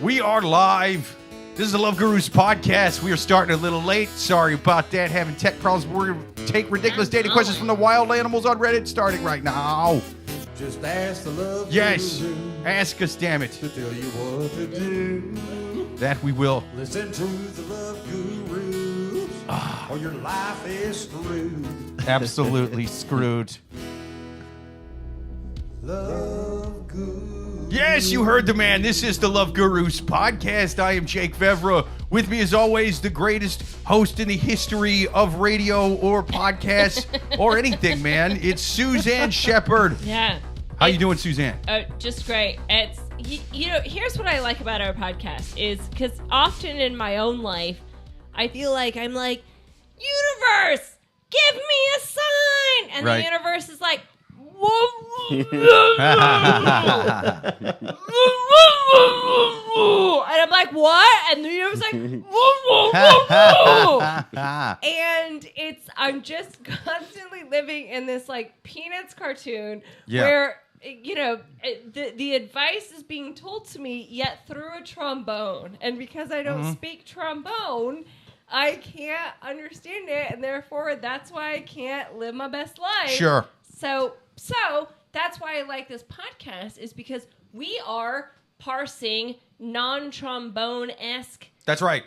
We are live. This is the Love Gurus podcast. We are starting a little late. Sorry about that. Having tech problems. We're going to take ridiculous dating questions from the wild animals on Reddit starting right now. Just ask the Love Yes. Guru Ask us, damn it. to tell you what to do. That we will. Listen to the Love Gurus or your life is screwed. Absolutely screwed. Love Gurus. Yes, you heard the man. This is the Love Gurus podcast. I am Jake Vevra. With me, as always, the greatest host in the history of radio or podcast or anything, man. It's Suzanne Shepherd. Yeah. How you doing, Suzanne? Just great. It's you know, here's what I like about our podcast is because often in my own life, I feel like I'm like, universe, give me a sign, and Right. the universe is like, and I'm like, what? And the universe is like, and I'm just constantly living in this like Peanuts cartoon where, you know, the advice is being told to me yet through a trombone, and because I don't speak trombone, I can't understand it, and therefore that's why I can't live my best life. Sure. So that's why I like this podcast, is because we are parsing non-trombone-esque. That's right.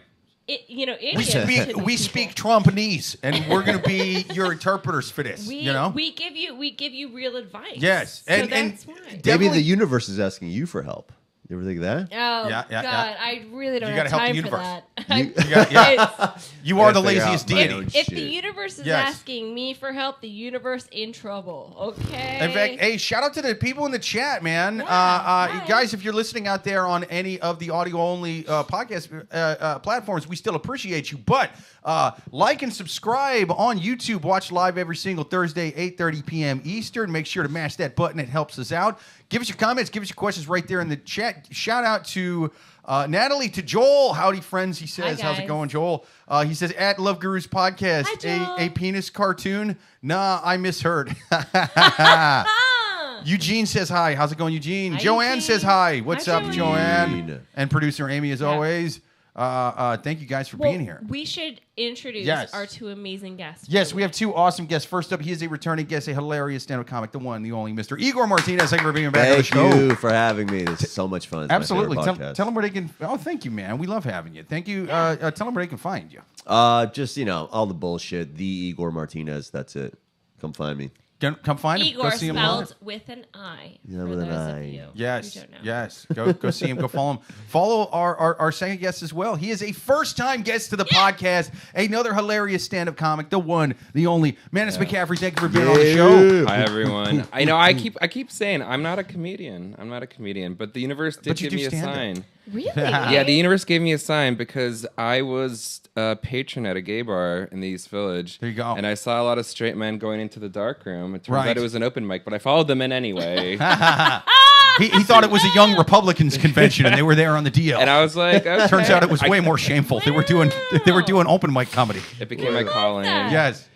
Idioms. We speak Trompanese, and we're going to be your interpreters for this. We give you real advice. Yes, so that's why. Maybe the universe is asking you for help. You ever think of that? Oh, Yeah, God, I really don't You have gotta help the time for universe. that. You are the Gotta figure laziest out my deity. own If the shit. universe is Yes. asking me for help, the universe in trouble. Okay. In fact, hey, shout out to the people in the chat, man. Yeah, Guys, if you're listening out there on any of the audio-only podcast platforms, we still appreciate you. But like and subscribe on YouTube. Watch live every single Thursday, 8:30 p.m. Eastern. Make sure to mash that button. It helps us out. Give us your comments. Give us your questions right there in the chat. Shout out to Natalie, to Joel. Howdy, friends, he says. Hi, How's it guys. going, Joel? He says, at Love Gurus Podcast, Hi, Joel. a penis cartoon. Nah, I misheard. Eugene says hi. How's it going, Eugene? Hi, Joanne Eugene. says hi. What's Hi, up, Joanne. Joanne? And producer Amy, as always. Thank you guys for being here. We should introduce Yes. our two amazing guests. Yes, we have two awesome guests. First up, he is a returning guest, a hilarious stand-up comic, the one, the only, Mr. Igor Martinez. Thank you for being back on the show. Thank you for having me. This is so much fun. It's my Absolutely. favorite Tell podcast. them where they can. Oh, thank you, man. We love having you. Thank you. Tell them where they can find you. Just, all the bullshit. The Igor Martinez. That's it. Come find me. Come find him. Igor Go see him live. spelled with an I. Yeah, for with an those I. Of you Yes, who don't know. yes. Go see him. Go follow him. Follow our second guest as well. He is a first-time guest to the podcast. Another hilarious stand-up comic, the one, the only, Manus McCaffery. Thank you for being on the show. Hi everyone. I keep saying I'm not a comedian. But the universe did But you give do me a stand-up. sign. Really? Yeah, the universe gave me a sign because I was a patron at a gay bar in the East Village. There you go. And I saw a lot of straight men going into the dark room. It turns Right. out it was an open mic, but I followed them in anyway. He thought it was a Young Republicans convention, and they were there on the DL. And I was like, okay. Turns out it was way more shameful. They were doing open mic comedy. It became my calling. that. Yes.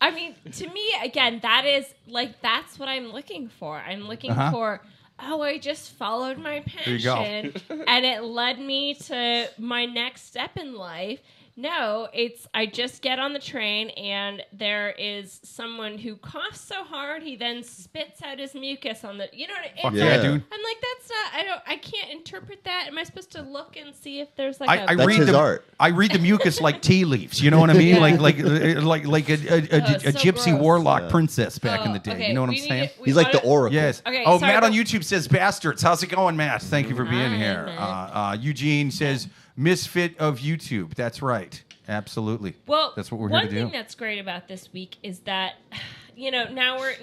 I mean, to me, again, that is like that's what I'm looking for. I'm looking for. Oh, I just followed my There you go. passion, and it led me to my next step in life. No, I just get on the train, and there is someone who coughs so hard he then spits out his mucus on the. You know what? Fuck It's yeah, like, dude. I'm like, that's not. I can't interpret that. Am I supposed to look and see if there's like I That's read his the art. I read the mucus like tea leaves. You know what I mean? Yeah. Like a so gypsy gross. warlock Yeah. princess back in the day. Okay, You know what I'm we need saying? to- we He's like the wanna- Oracle. Yes. Okay, oh, sorry, Matt on but- YouTube says bastards. How's it going, Matt? Thank you for being Hi, here. Matt. Eugene says misfit of YouTube. That's right. Absolutely. Well, that's what we're here to one do. thing that's great about this week is that, now we're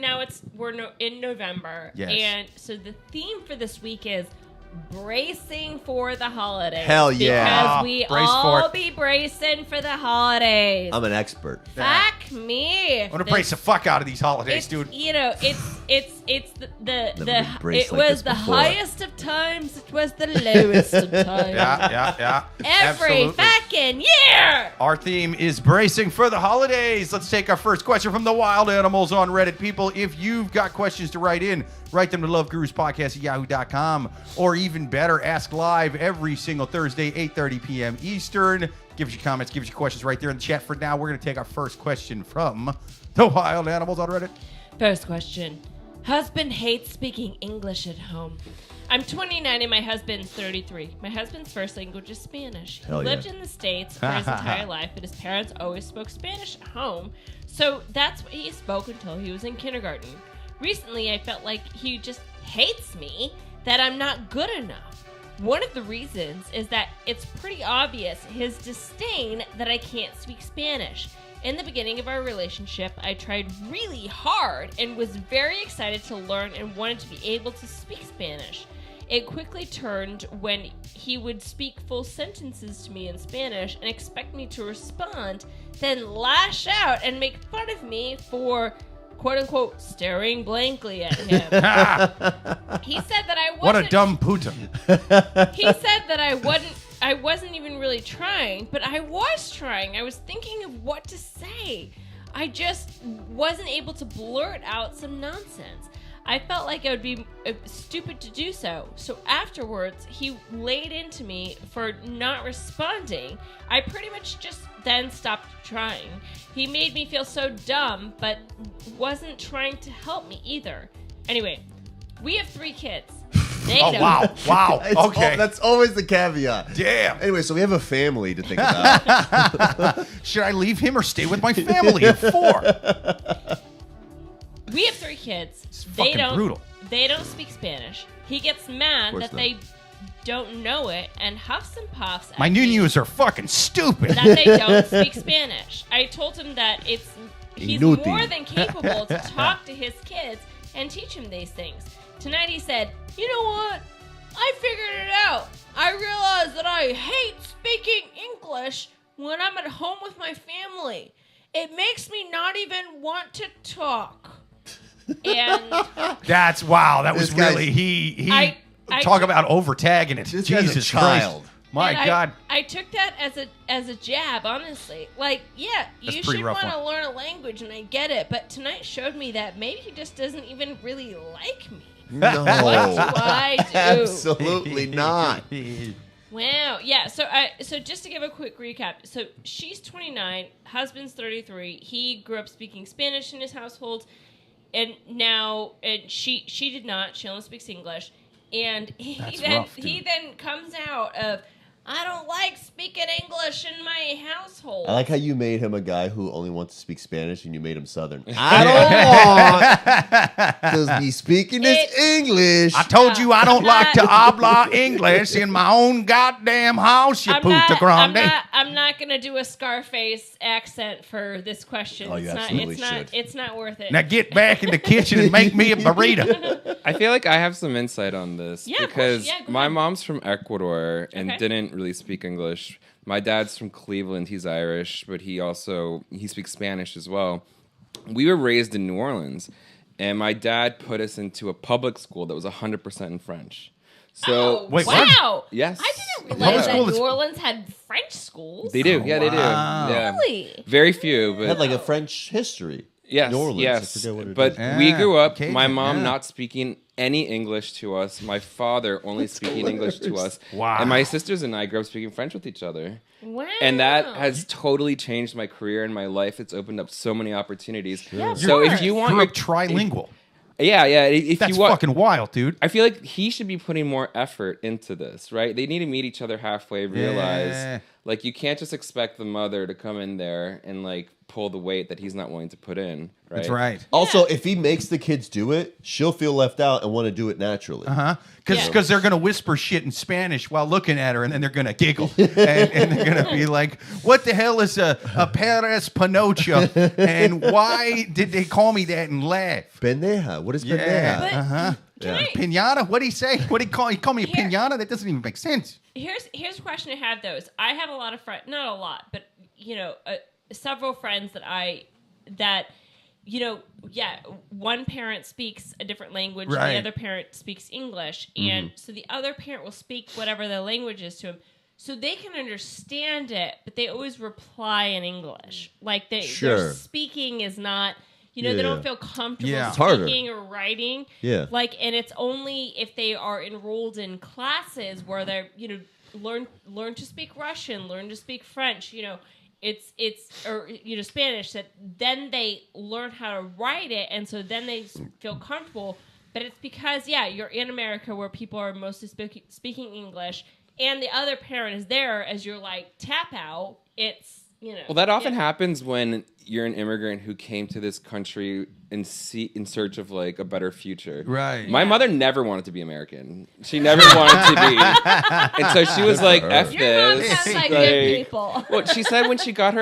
in November, Yes. and so the theme for this week is bracing for the holidays. Hell yeah. Because we Brace for all it. be bracing for the holidays. I'm an expert. Fuck me. I'm gonna brace the fuck out of these holidays, dude. It's Never been braced it like was this the before. highest of times. It was the lowest of times. Yeah. Every Absolutely. fucking rocking. Yeah. Our theme is bracing for the holidays. Let's take our first question from the wild animals on Reddit. People, if you've got questions to write in, write them to loveguruspodcast@yahoo.com. Or even better, ask live every single Thursday, 8:30 p.m. Eastern. Give us your comments, give us your questions right there in the chat. For now, we're going to take our first question from the wild animals on Reddit. First question. Husband hates speaking English at home. I'm 29 and my husband's 33. My husband's first language is Spanish. He lived in the States for his entire life, but his parents always spoke Spanish at home, so that's what he spoke until he was in kindergarten. Recently, I felt like he just hates me, that I'm not good enough. One of the reasons is that it's pretty obvious his disdain that I can't speak Spanish. In the beginning of our relationship, I tried really hard and was very excited to learn and wanted to be able to speak Spanish. It quickly turned when he would speak full sentences to me in Spanish and expect me to respond, then lash out and make fun of me for, quote-unquote, staring blankly at him. He said that I wasn't... What a dumb puta. He said that I wasn't even really trying, but I was trying. I was thinking of what to say. I just wasn't able to blurt out some nonsense. I felt like it would be stupid to do so. So afterwards, he laid into me for not responding. I pretty much just then stopped trying. He made me feel so dumb, but wasn't trying to help me either. Anyway, we have 3 kids. Oh, wow. Okay. That's always the caveat. Damn. Anyway, so we have a family to think about. Should I leave him or stay with my family of 4? We have 3 kids. It's fucking brutal. They don't speak Spanish. He gets mad that not. they don't know it and huffs and puffs. My at me nunos are fucking stupid. that they don't speak Spanish. I told him that he's Inútil. more than capable to talk to his kids and teach him these things. Tonight he said, "You know what? I figured it out. I realized that I hate speaking English when I'm at home with my family. It makes me not even want to talk." And That's wow. That was This guy's- really he. I talk about over tagging it. This guy's a Jesus child. Christ. My and God. I took that as a jab, honestly. Like, yeah, That's you a pretty should rough want to one. learn a language, and I get it. But tonight showed me that maybe he just doesn't even really like me. No. What do I do? Absolutely not. Wow. Yeah. So just to give a quick recap. So she's 29, husband's 33. He grew up speaking Spanish in his household, and now she did not. She only speaks English. And That's rough, dude. he then comes out of, I don't like speaking English in my household. I like how you made him a guy who only wants to speak Spanish and you made him Southern. I don't want to be speaking this English. I told you I don't like to habla English in my own goddamn house, you puta grande. I'm not gonna do a Scarface accent for this question. Oh, you it's absolutely not. should. It's not worth it. Now get back in the kitchen and make me a burrito. I feel like I have some insight on this Yeah, of course. because Yeah, go my ahead. mom's from Ecuador and Okay. didn't really speak English. My dad's from Cleveland. He's Irish, but he speaks Spanish as well. We were raised in New Orleans, and my dad put us into a public school that was 100% in French. So Wait, what? wow! Yes. I didn't Public realize that school New is- Orleans had French schools. they do. Yeah, they do. wow. Yeah. Really? Very few, It but had like a French history. yes, New Orleans. yes. I forget what it But is. we grew up. Cajun, My mom yeah. not speaking any English to us. My father only speaking English to us. Wow. And my sisters and I grew up speaking French with each other. Wow. And that has totally changed my career and my life. It's opened up so many opportunities. Yeah, of So if course. you want Grew your up trilingual. yeah. If That's you want, fucking wild, dude. I feel like he should be putting more effort into this, right? They need to meet each other halfway, realize Yeah. like you can't just expect the mother to come in there and like pull the weight that he's not willing to put in, right? That's right. Also, if he makes the kids do it, she'll feel left out and want to do it naturally. Huh? Because Yeah. they're going to whisper shit in Spanish while looking at her, and then they're going to giggle. and they're going to be like, what the hell is a Paris Pinocha? And why did they call me that and laugh? Pendeja. What is Yeah. pendeja? But Uh-huh. can I- Pinata? What'd he say? What'd he call? He called me a Here. pinata? That doesn't even make sense. here's a question I have though. Is I have a lot of friends, not a lot, but several friends that one parent speaks a different language Right. and the other parent speaks English, and so the other parent will speak whatever the language is to him. so they can understand it, but they always reply in English. Like their speaking is not, they don't feel comfortable speaking or writing. Yeah. Like, and it's only if they are enrolled in classes where they're, learn to speak Russian, learn to speak French, it's or Spanish, that then they learn how to write it, and so then they feel comfortable. But it's because you're in America where people are mostly speaking English, and the other parent is there as you're like tap out. It's Well, that often happens when you're an immigrant who came to this country in search of like a better future. Right. My mother never wanted to be American. She never wanted to be, and so she was like, "F Your mom this." sounds like good people. Well, she said when she got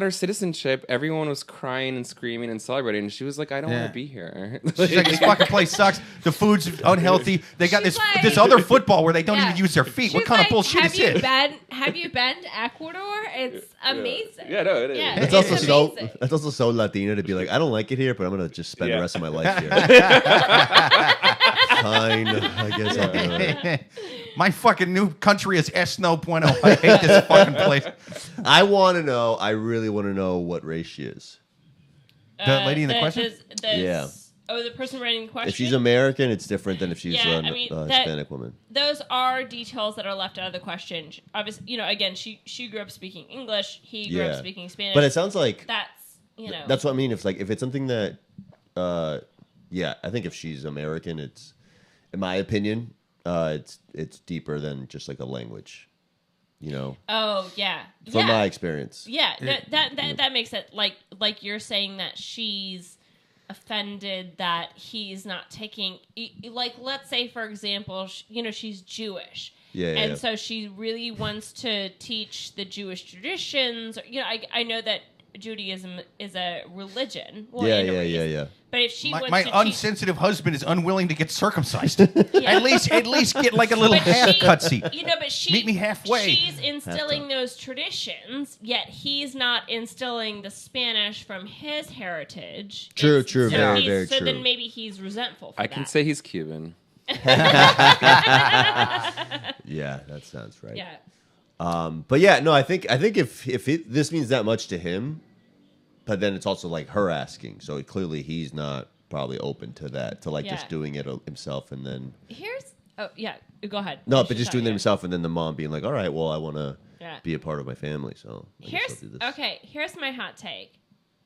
her citizenship, everyone was crying and screaming and celebrating, and she was like, "I don't want to be here." She's like, this fucking place sucks. The food's unhealthy. They got She's like- this other football where they don't even use their feet. What She's kind of like, bullshit is this? Have you been to Ecuador? It's amazing. Yeah, no, it is. Yeah, That's it's also amazing. that's also so Latina to be like, I don't like it here, but I'm gonna just spend the rest of my life here. Fine, I guess I'll do it. My fucking new country is no bueno. I hate this fucking place. I really want to know what race she is. The lady in the question? Yeah. Oh, the person writing the question? If she's American, it's different than if she's Yeah, a I mean, Hispanic woman. Those are details that are left out of the question. Obviously, again, she grew up speaking English. He grew up speaking Spanish. But it sounds like that's what I mean. If it's something that, I think if she's American, it's, in my opinion, it's deeper than just like a language. Oh yeah. From my experience. Yeah, that makes it like you're saying that she's offended that he's not taking, like, let's say for example, she's Jewish, so she really wants to teach the Jewish traditions. I know that Judaism is a religion. Well, Yeah. But if she wants my to unsensitive husband is unwilling to get circumcised. At least get like a little haircut seat. but she Meet me halfway. She's instilling those traditions, yet he's not instilling the Spanish from his heritage. True. So Very, very so true. then maybe he's resentful for I that. can say he's Cuban. Yeah, that sounds right. Yeah. But yeah, no, I think if this means that much to him, but then it's also like her asking, so clearly he's not probably open to that, to just doing it himself, and then Go ahead. no, but just doing it himself, and then the mom being like, all right, well, I want to Yeah. be a part of my family, so I guess I'll do this. Here's my hot take.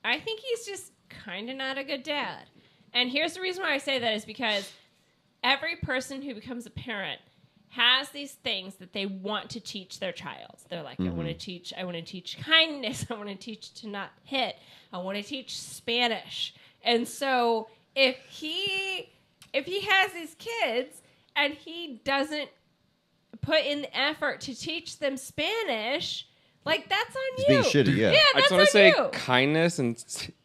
I think he's just kind of not a good dad. And here's the reason why I say that is because every person who becomes a parent has these things that they want to teach their child. They're like, I want to teach kindness. I want to teach to not hit. I want to teach Spanish. And so if he has these kids and he doesn't put in the effort to teach them Spanish, like, that's on He's you. being shitty, yeah. Yeah, I that's just want on to say you. kindness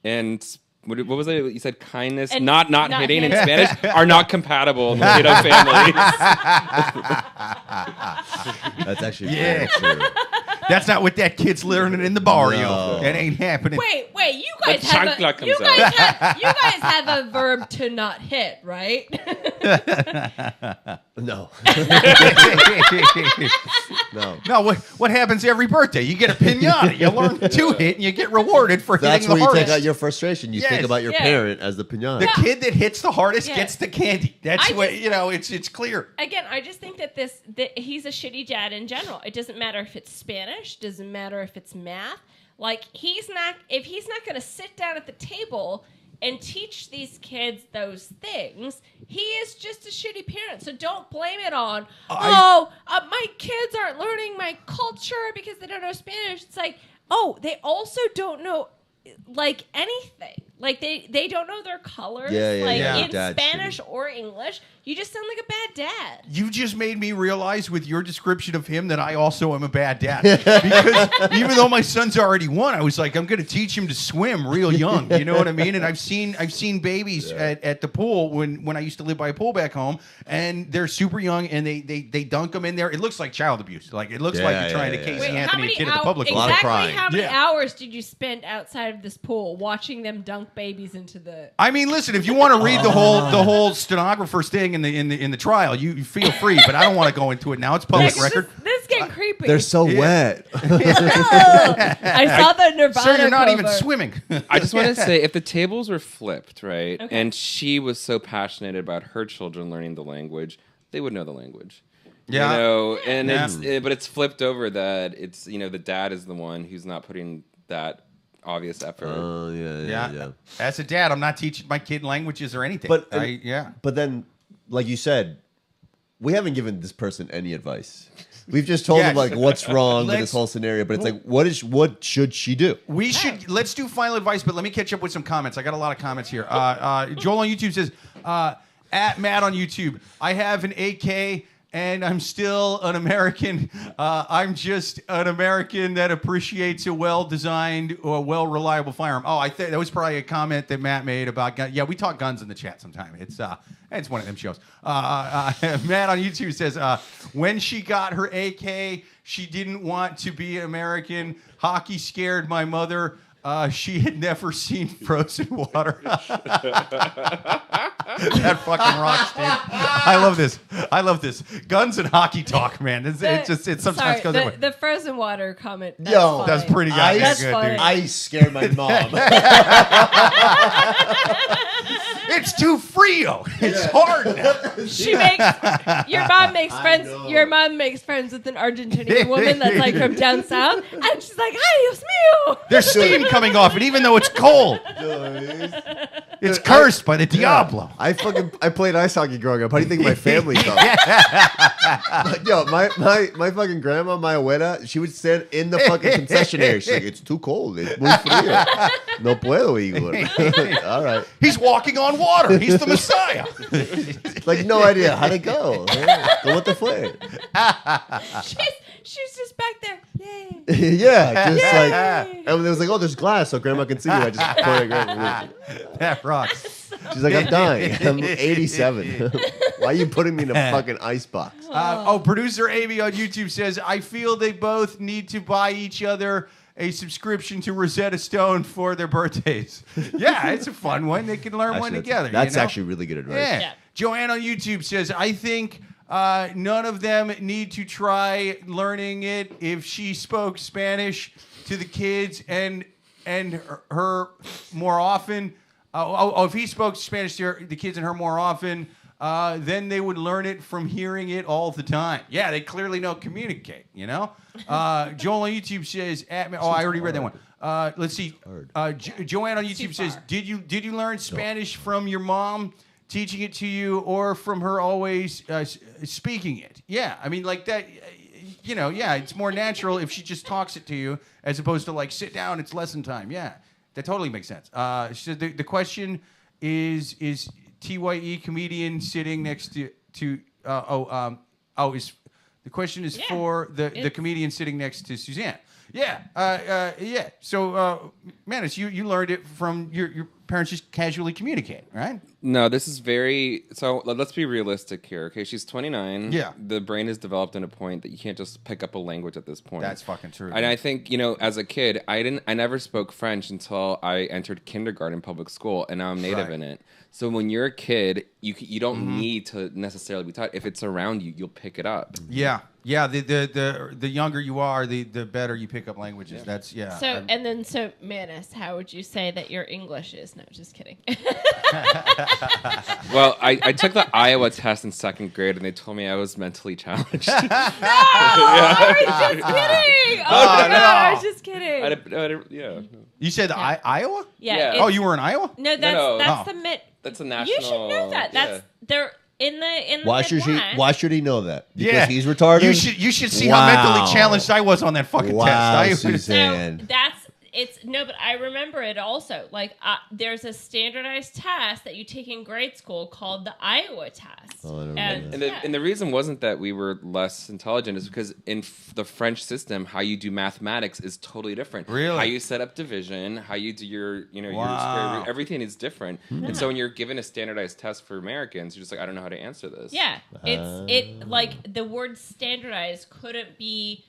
and what was it? You said kindness, And not not hitting in hitting. Spanish are not compatible in Latino families. That's actually Yeah. very true. That's not what that kid's learning in the barrio. No. That ain't happening. Wait, you guys The have chancla comes you guys have a verb to not hit, right? No. No. No, what happens every birthday? You get a pinata. You learn to hit, and you get rewarded for That's hitting the where you hardest. take out your frustration. You Yes. think about your Yeah. parent as the pinata. The kid that hits the hardest Yeah. gets the candy. That's I what just- it's clear. Again, I just think that he's a shitty dad in general. It doesn't matter if it's Spanish, doesn't matter if it's math. Like, if he's not going to sit down at the table and teach these kids those things, he is just a shitty parent. So don't blame it on, my kids aren't learning my culture because they don't know Spanish. It's like, they also don't know, like, anything. Like, they don't know their colors, Yeah. in Dad's Spanish shitty. or English. You just sound like a bad dad. You just made me realize with your description of him that I also am a bad dad. Because even though my son's already one, I was like, I'm going to teach him to swim real young. You know what I mean? And I've seen babies at the pool when I used to live by a pool back home, and they're super young, and they dunk them in there. It looks like child abuse. Like, it looks like you're trying to Casey Anthony a kid at the public lot of exactly crying. how many Yeah. hours did you spend outside of this pool watching them dunk babies into the? I mean, listen, if you want to read the whole stenographer's thing in the trial, you feel free, but I don't want to go into it now. It's public record. This guy getting creepy. They're so wet. I saw the Nirvana Sir, you're not cover. even swimming. I just want to say, if the tables were flipped, right, Okay. and she was so passionate about her children learning the language, they would know the language. Yeah. You know, and Yeah. but it's flipped over that it's, the dad is the one who's not putting that obvious effort. Oh, yeah. As a dad, I'm not teaching my kid languages or anything. But yeah. But then, like you said, we haven't given this person any advice. We've just told Yes. them like what's wrong with Let's- this whole scenario. But it's like, what should she do? Let's do final advice, but let me catch up with some comments. I got a lot of comments here. Joel on YouTube says, at Matt on YouTube, I have an AK and I'm still an American. I'm just an American that appreciates a well-designed or well-reliable firearm. Oh, I think that was probably a comment that Matt made about guns. Yeah, we talk guns in the chat sometime. It's one of them shows. Matt on YouTube says, when she got her AK, she didn't want to be American. Hockey scared my mother. She had never seen frozen water. That fucking rocks, dude. I love this. Guns and hockey talk, man. It sometimes goes that way. The frozen water comment. That's Yo, funny. That's pretty goddamn That's good, funny. dude. I scared my mom. It's too frio. It's hard now. Your mom makes friends. know. Your mom makes friends with an Argentinian woman that's like from down south, and she's like, "Ay, Dios mío." There's steam coming off it, even though it's cold. It's cursed by the Diablo. I played ice hockey growing up. How do you think my family thought? Yo, my fucking grandma, my abuela, she would stand in the fucking concessionaire. She's like, it's too cold. It's muy frío. No puedo, Igor. All right. He's walking on water. He's the Messiah. Like, no idea how'd it go. What the fue? She's just back there. Yay. Yeah, just Yeah. like, and it was like, oh, there's glass, so grandma can see you. I just pointed at grandma. That rocks. She's like, I'm dying. I'm 87. Why are you putting me in a fucking ice box? Producer Amy on YouTube says, I feel they both need to buy each other a subscription to Rosetta Stone for their birthdays. Yeah, it's a fun one. They can learn one together. That's actually really good advice. Yeah. Yeah. Joanne on YouTube says, I think none of them need to try learning it. If she spoke Spanish to the kids and her more often, if he spoke Spanish to the kids and her more often, then they would learn it from hearing it all the time. Yeah, they clearly know communicate, you know? Joel on YouTube says, I already read that one. Let's see. Joanne on YouTube says, did you learn Spanish from your mom teaching it to you or from her always speaking it? Yeah, I mean, like that, it's more natural if she just talks it to you as opposed to like sit down, it's lesson time. Yeah, that totally makes sense. So the question is TYE comedian sitting next to the question is for the comedian sitting next to Suzanne. Yeah, yeah. So, Manus, you learned it from your parents just casually communicate, right? No, this is so let's be realistic here, okay? She's 29. Yeah. The brain is developed in a point that you can't just pick up a language at this point. That's fucking true. And I think, as a kid, I never spoke French until I entered kindergarten public school, and now I'm native Right. in it. So when you're a kid, you don't need to necessarily be taught. If it's around you, you'll pick it up. Yeah. The younger you are, the better you pick up languages. That's So Manus, how would you say that your English is? No, just kidding. Well, I took the Iowa test in second grade, and they told me I was mentally challenged. I was just kidding. Oh my God, I was just kidding. Yeah. You said Iowa? Yeah. Oh, you were in Iowa? No, No. that's the mid. That's a national. You should know that. That's they're in the Why Midwest. should he know that? Because he's retarded? You should see how mentally challenged I was on that fucking test. Suzanne. So but I remember it also. Like, there's a standardized test that you take in grade school called the Iowa test. Oh, I don't remember that. And the reason wasn't that we were less intelligent. Is because in the French system, how you do mathematics is totally different. Really? How you set up division, how you do your your square root, everything is different. And so when you're given a standardized test for Americans, you're just like, I don't know how to answer this. Yeah, it's like the word standardized couldn't be.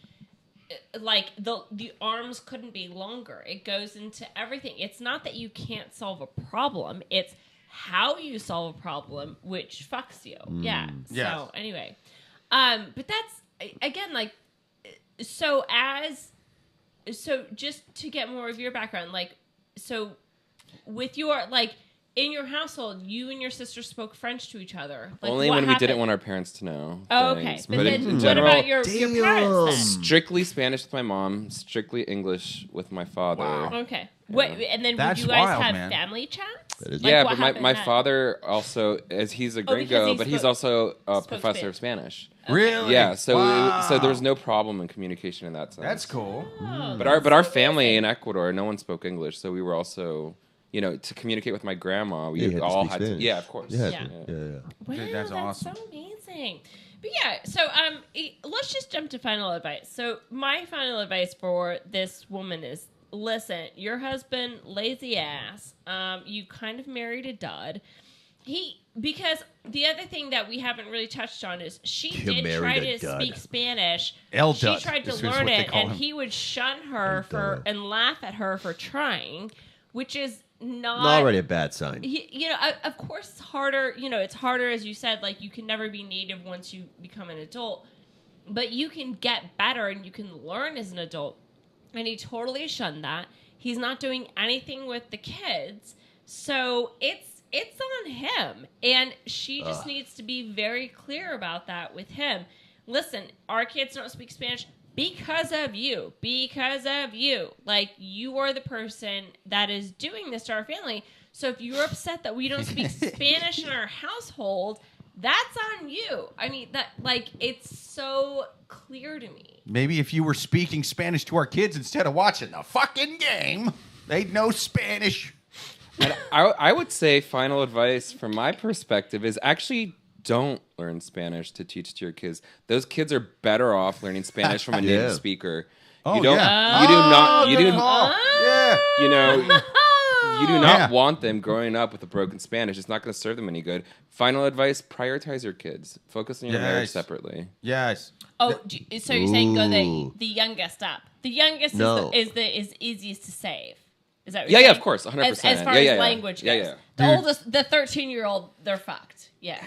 Like the arms couldn't be longer. It goes into everything. It's not that you can't solve a problem. It's how you solve a problem which fucks you. Yeah. Yes. So anyway, but that's again like so just to get more of your background, like, so with your, like, in your household, you and your sister spoke French to each other. Like, only when we didn't want our parents to know. Oh, okay. But then, in what general, about your parents then? Strictly Spanish with my mom, strictly English with my father. Wow. Okay. What, and then That's would you guys wild, have man. family chats? That is- Yeah, what but happened my then? father also, as he's a gringo, he but he's spoke- also a spoke professor of Spanish. Really? Yeah, so Wow. so there was no problem in communication in that sense. That's cool. Oh, But our family in Ecuador, no one spoke English, so we were also, you know, to communicate with my grandma, we Yeah, you had to all speak had to. Spanish. Yeah, of course. Yeah. Yeah. Wow, Dude, that's that's awesome. so amazing. But yeah, so let's just jump to final advice. So my final advice for this woman is: listen, your husband, lazy ass. You kind of married a dud. Because the other thing that we haven't really touched on is she You did married try a to dud. speak Spanish. El She dud tried to is learn what they it, call and him. he would shun her for dud. and laugh at her for trying, which is not Already a bad sign. you know, of course it's harder. You know, it's harder, as you said, like, you can never be native once you become an adult, but you can get better and you can learn as an adult. And he totally shunned that. He's not doing anything with the kids, so it's on him, and she just needs to be very clear about that with him. Listen, our kids don't speak Spanish because of you. Like, you are the person that is doing this to our family. So if you're upset that we don't speak Spanish in our household, that's on you. I mean, that, like, it's so clear to me. Maybe if you were speaking Spanish to our kids instead of watching the fucking game, they'd know Spanish. And I would say final advice from my perspective is actually don't learn Spanish to teach to your kids. Those kids are better off learning Spanish from a native Yeah. speaker. Oh, You don't. yeah. You do not. You good do. call. Yeah. You know. You do not Yeah. want them growing up with a broken Spanish. It's not going to serve them any good. Final advice: prioritize your kids. Focus on your marriage Yes. separately. Yes. Oh, so you're saying go Ooh. the youngest up. The youngest No. is easiest to save. Is that what Yeah, you're yeah, saying? of course, 100%. As far Yeah, as yeah, yeah. language Yeah, goes. yeah. The Dude. oldest, the 13-year-old, they're fucked. Yeah.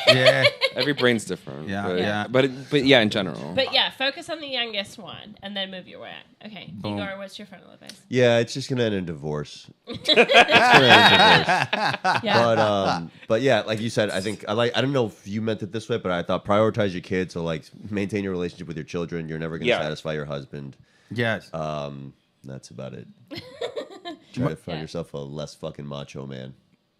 Yeah. Every brain's different. Yeah, but, yeah. But yeah, in general. But yeah, focus on the youngest one and then move your way on. Okay. Boom. Igor, what's your final advice? Yeah, it's just gonna end in divorce. It's gonna end in divorce. Yeah. But yeah, like you said, I don't know if you meant it this way, but I thought prioritize your kids. So like maintain your relationship with your children. You're never gonna Yeah. satisfy your husband. Yes. That's about it. Try to find Yeah. yourself a less fucking macho man.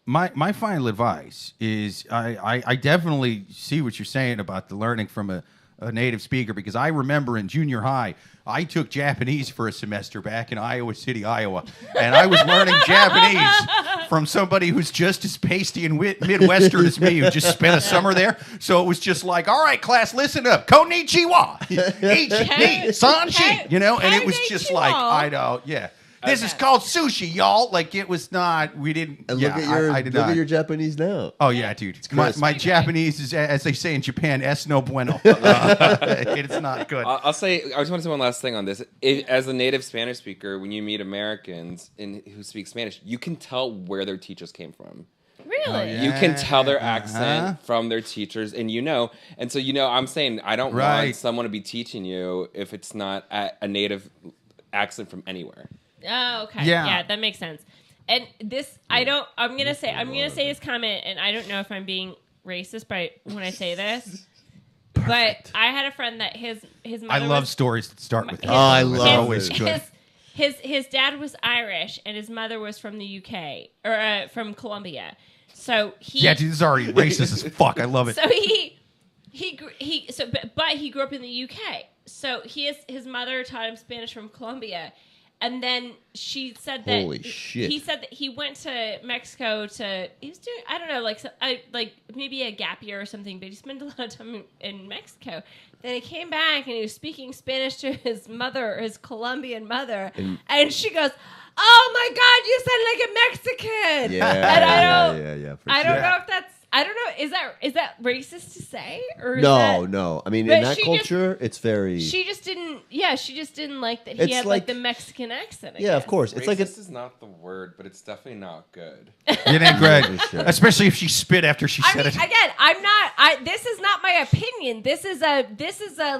My final advice is I definitely see what you're saying about the learning from a native speaker, because I remember in junior high, I took Japanese for a semester back in Iowa City, Iowa, and I was learning Japanese from somebody who's just as pasty and Midwestern as me, who just spent a summer there. So it was just like, all right, class, listen up. Konnichiwa. Ichi, sanchi. You know, and it was just like, I know, yeah. This is called sushi, y'all. Like, it was not, we didn't, And yeah, look at your I did look not. at your Japanese now. Oh yeah, dude. crisp. My Japanese is, as they say in Japan, es no bueno. It's not good. I'll say, I just want to say one last thing on this. As a native Spanish speaker, when you meet Americans who speak Spanish, you can tell where their teachers came from. Really? yeah. You can tell their accent Uh-huh. from their teachers, and and so I'm saying I don't Right. want someone to be teaching you if it's not a native accent from anywhere. Oh, okay. Yeah. Yeah, that makes sense. And this, I'm gonna say this comment, and I don't know if I'm being racist when I say this, but I had a friend that his mother I love was, stories that start with his- Oh, I It's love always it. good. His dad was Irish and his mother was from the UK or from Colombia. So he Yeah, dude, this is already racist as fuck. I love it. So but he grew up in the UK. So his mother taught him Spanish from Colombia. And then she said that Holy shit. he said that he went to Mexico he was doing, I don't know, like maybe a gap year or something, but he spent a lot of time in Mexico. Then he came back and he was speaking Spanish to his mother, his Colombian mother, and she goes, "Oh my God, you sound like a Mexican!" Yeah, and I don't, yeah. For I sure. don't know if that's, I don't know, is that racist to say, or is No, that, no. I mean, But in that she culture, it's very. She just didn't like that he It's had like- the Mexican accent. I yeah, of guess. course. It's like Racist is not the word, but it's definitely not good. It ain't great. For sure. Especially if she spit after she I said mean, it. again, I'm not. This is not my opinion. This is a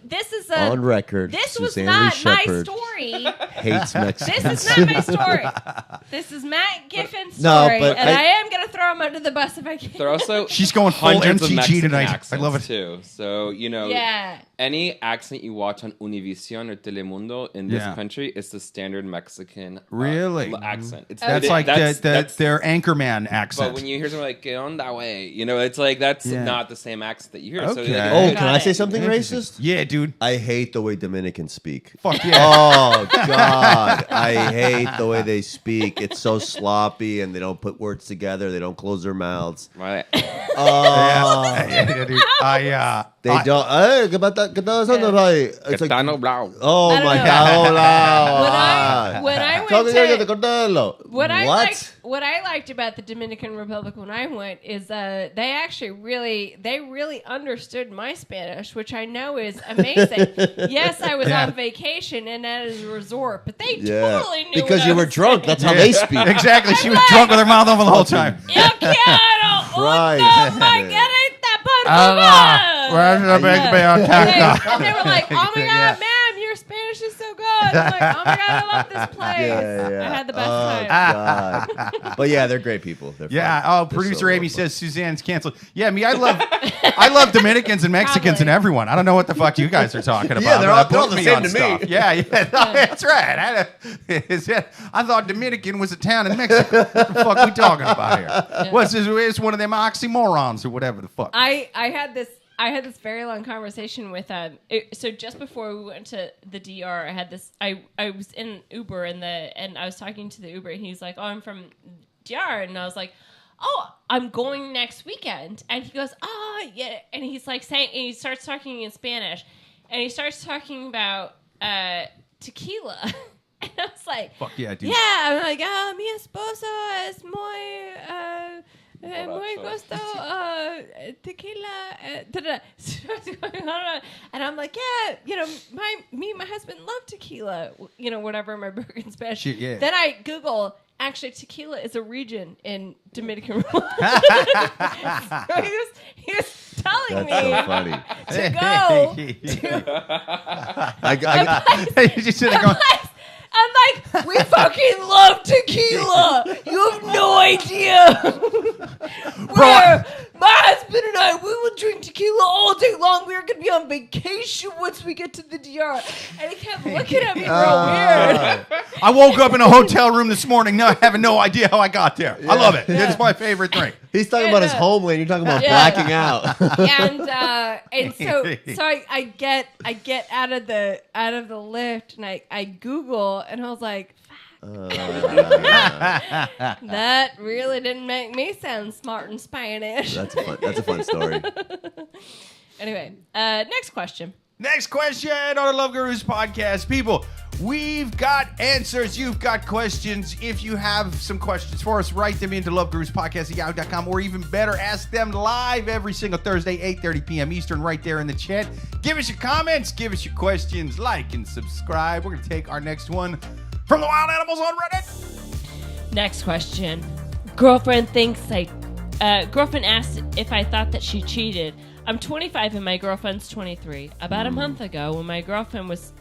this is on record. This Suzanne was not Lee my Shepherd story. Hates Mexicans. This is not my story. This is Matt Giffin's story, No, but and I am going to throw him under the bus if I can. They're also She's going full hundreds of MTG Mexican tonight. I accents, love it. too. So any accent you watch on Univision or Telemundo in this country is the standard Mexican accent. That's their Anchorman accent. But when you hear something like "Que onda, way," it's like that's not the same accent that you hear. Okay. So can I say something racist? Yeah, dude. I hate the way Dominicans speak. Fuck yeah. Oh God, I hate the way they speak. It's so sloppy, and they don't put words together. They don't close their mouths. Right. Yeah, dude. They don't. Hey, ¿qué estás haciendo, bhai? It's like, oh I my don't God! When I went to what I liked about the Dominican Republic when I went is they really understood my Spanish, which I know is amazing. Yes, I was on vacation and at a resort, but they totally knew because what you I were was drunk. saying. That's how they speak. Exactly. She was drunk with her mouth open the whole time. Yo quiero Christ. una margarita, por favor. And they were like, "Oh my God, ma'am, your Spanish is so good." I'm like, "Oh my God, I love this place." I had the best time. God. But yeah, they're great people. They're fun. Oh, They're producer so Amy fun. says Suzanne's canceled. Yeah, I love Dominicans and Mexicans Probably. and everyone. I don't know what the fuck you guys are talking about. Yeah, they're but all put the same on to me. stuff. Yeah, that's right. I thought Dominican was a town in Mexico. What the fuck are we talking about here? What's this? It's one of them oxymorons or whatever the fuck. I had this very long conversation with so just before we went to the DR, I was in Uber and I was talking to the Uber and he's like, "Oh, I'm from DR," and I was like, "Oh, I'm going next weekend," and he goes, "Oh yeah," and he's like saying, and he starts talking in Spanish, and he starts talking about tequila. And I was like, Fuck yeah, dude. Yeah, I'm like, mi esposo es muy muy gusto tequila. And I'm like, yeah, my husband love tequila, whatever my broken Spanish. Shit, yeah. Then I Google, actually, tequila is a region in Dominican Republic. So he was telling That's me so funny. to go You just sit there going, I'm like, we fucking love tequila. You have no idea. Where my husband and I, we will drink tequila all day long. We are going to be on vacation once we get to the DR. And he kept looking at me real weird. I woke up in a hotel room this morning having no idea how I got there. I love it. It's my favorite drink. He's talking about his homeland. You're talking about Yeah. blacking out. And so I get out of the lift and I Google and I was like, that really didn't make me sound smart in Spanish. That's a fun story. Anyway, next question. Next question on the Love Gurus podcast. People, we've got answers. You've got questions. If you have some questions for us, write them into loveguruspodcast@yahoo.com, or even better, ask them live every single Thursday, 8:30 p.m. Eastern, right there in the chat. Give us your comments. Give us your questions. Like and subscribe. We're going to take our next one from the Wild Animals on Reddit. Next question. Girlfriend asked if I thought that she cheated. I'm 25 and my girlfriend's 23. About a month ago, when my girlfriend was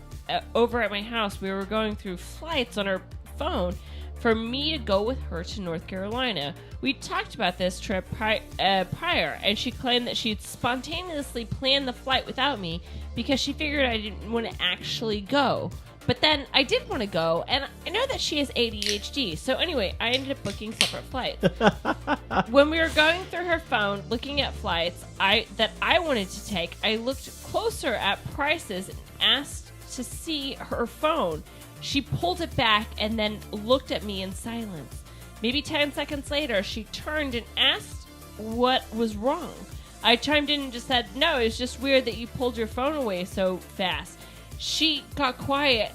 over at my house, we were going through flights on her phone for me to go with her to North Carolina. We talked about this trip prior, and she claimed that she'd spontaneously planned the flight without me because she figured I didn't want to actually go. But then I did want to go, and I know that she has ADHD. So anyway, I ended up booking separate flights. When we were going through her phone, looking at flights that I wanted to take, I looked closer at prices and asked to see her phone. She pulled it back and then looked at me in silence. Maybe 10 seconds later, she turned and asked what was wrong. I chimed in and just said, "No, it's just weird that you pulled your phone away so fast." She got quiet,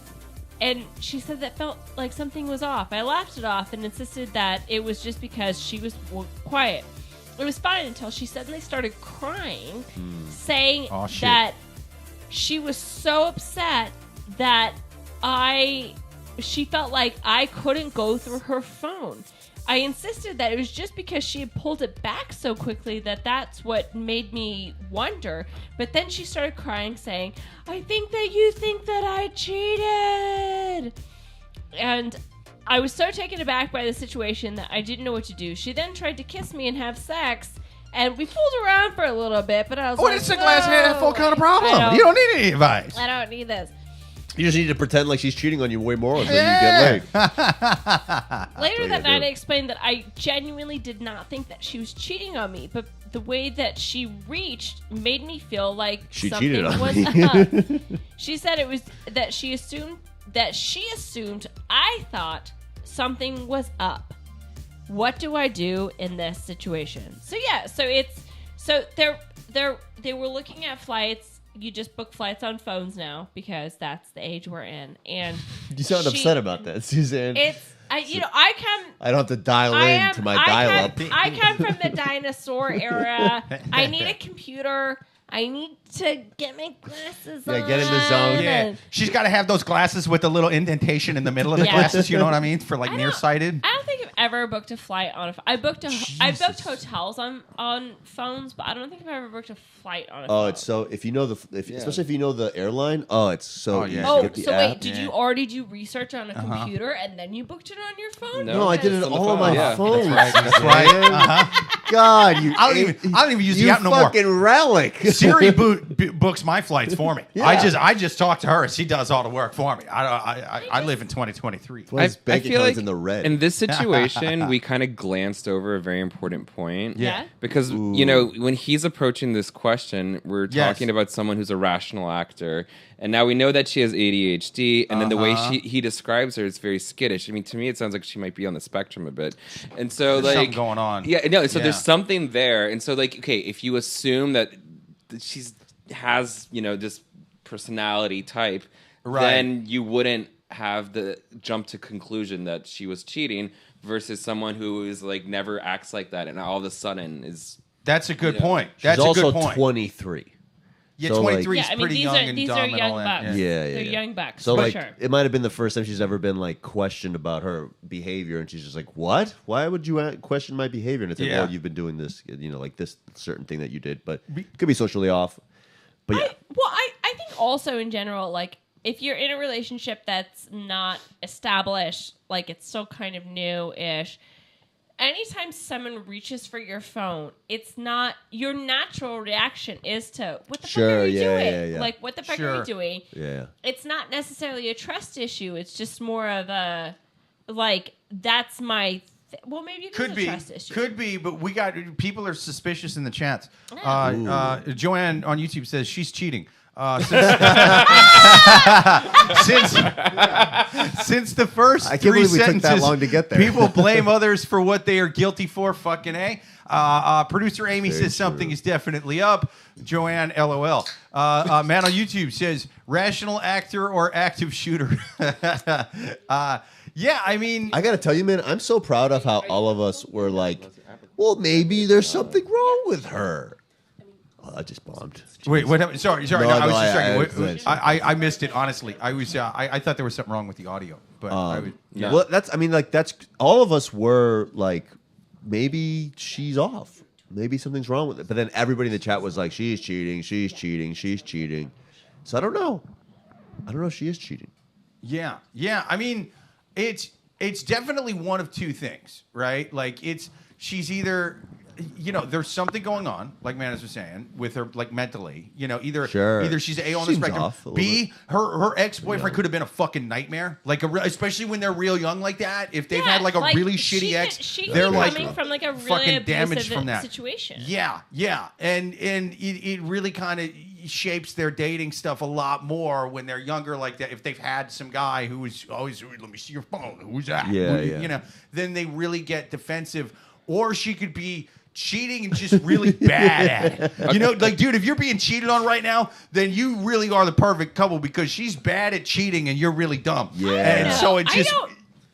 and she said that felt like something was off. I laughed it off and insisted that it was just because she was quiet. It was fine until she suddenly started crying, saying that she was so upset that she felt like I couldn't go through her phone. I insisted that it was just because she had pulled it back so quickly that's what made me wonder. But then she started crying, saying, I think that you think that I cheated. And I was so taken aback by the situation that I didn't know what to do. She then tried to kiss me and have sex. And we fooled around for a little bit, but I was like, it's a glass half full kind of problem. You don't need any advice. I don't need this. You just need to pretend like she's cheating on you way more until you get laid. Later that night, I explained that I genuinely did not think that she was cheating on me, but the way that she reached made me feel like she something cheated on was me. up. She said it was that she assumed I thought something was up. What do I do in this situation? So they were looking at flights. You just book flights on phones now because that's the age we're in. And you sound upset about that, Suzanne. I don't have to dial in to my dial-up. I come from the dinosaur era. I need a computer. I need to get my glasses on. Yeah, get in the zone. Yeah, she's got to have those glasses with the little indentation in the middle of the glasses. You know what I mean? For like nearsighted. I don't think I've ever booked a flight on a. I booked hotels on phones, but I don't think I've ever booked a flight on a phone. Oh, it's so if you know especially if you know the airline. Oh, it's so easy. Oh, to get the so app. wait, did you already do research on a computer and then you booked it on your phone? No, I did it on the all on phone. my phone. That's right. God, I don't even use the app no more. You fucking relic. Siri books my flights for me. Yeah. I just talk to her. She does all the work for me. I live in 2023. His bank feel account's like in the red. in this situation, we kind of glanced over a very important point. Yeah. Because, when he's approaching this question, we're talking about someone who's a rational actor. And now we know that she has ADHD. And then the way he describes her is very skittish. I mean, to me, it sounds like she might be on the spectrum a bit. And so, There's something going on. Yeah, no, so there's something there. And so, like, okay, if you assume that she has, this personality type, then you wouldn't have the jump to conclusion that she was cheating versus someone who is like never acts like that and all of a sudden is. That's a good point. That's She's a also good point. 23. Yeah, So, 23 is Yeah, I mean, pretty these young are and these dumb are and all young that. bucks. Yeah. They're young bucks. So for like, sure. it might have been the first time she's ever been like questioned about her behavior, and she's just like, "What? Why would you question my behavior?" And it's like, "Well, you've been doing this, like this certain thing that you did, but it could be socially off." But yeah, I think also in general, like if you're in a relationship that's not established, like it's still kind of new-ish. Anytime someone reaches for your phone, it's not your natural reaction is to what the fuck are you doing? Yeah. Like what the fuck are you doing? Yeah. It's not necessarily a trust issue. It's just more of a like that's my well maybe it is a trust issue. Could be, but we got people are suspicious in the chats. Joanne on YouTube says she's cheating. Since the first I can't three believe we took sentences, that long to get there. People blame others for what they are guilty for. Fucking A. Producer Amy says something is definitely up. Joanne, LOL. Man on YouTube says rational actor or active shooter. Yeah, I mean, I gotta tell you, man, I'm so proud of how all of us were like, well, maybe there's something wrong with her. Oh, I just bombed. Wait, what happened? Sorry. No, I was no, just checking. I missed it, honestly. I thought there was something wrong with the audio, but Well, that's all of us were like, maybe she's off. Maybe something's wrong with it. But then everybody in the chat was like, she's cheating. So I don't know. If she is cheating. Yeah. I mean, it's definitely one of two things, right? Like she's either, there's something going on, like Manus was saying, with her, like mentally. Either she's A on the spectrum. B, her ex-boyfriend could have been a fucking nightmare. Like especially when they're real young like that. If they've had like a really shitty ex, they're like coming from like a really fucking damaged from that situation. Yeah, and it really kind of shapes their dating stuff a lot more when they're younger like that. If they've had some guy who is always, let me see your phone, who's that? Yeah. Then they really get defensive. Or she could be cheating and just really bad at it. Like, dude, if you're being cheated on right now, then you really are the perfect couple because she's bad at cheating and you're really dumb. Yeah. And so it just...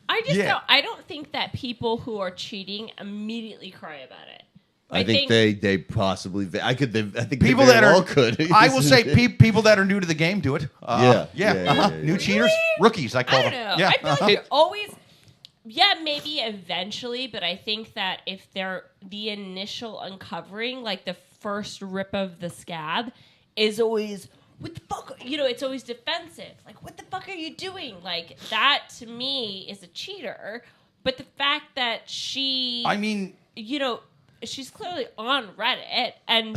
I don't think that people who are cheating immediately cry about it. I think they possibly. I think people they that all are could. I will say people that are new to the game do it. Yeah. New cheaters, rookies. I call I don't them. know. Yeah. I feel like you're always. Yeah, maybe eventually, but I think that if they're the initial uncovering, like the first rip of the scab, is always what the fuck. It's always defensive. Like, what the fuck are you doing? Like that to me is a cheater. But the fact that she's clearly on Reddit, and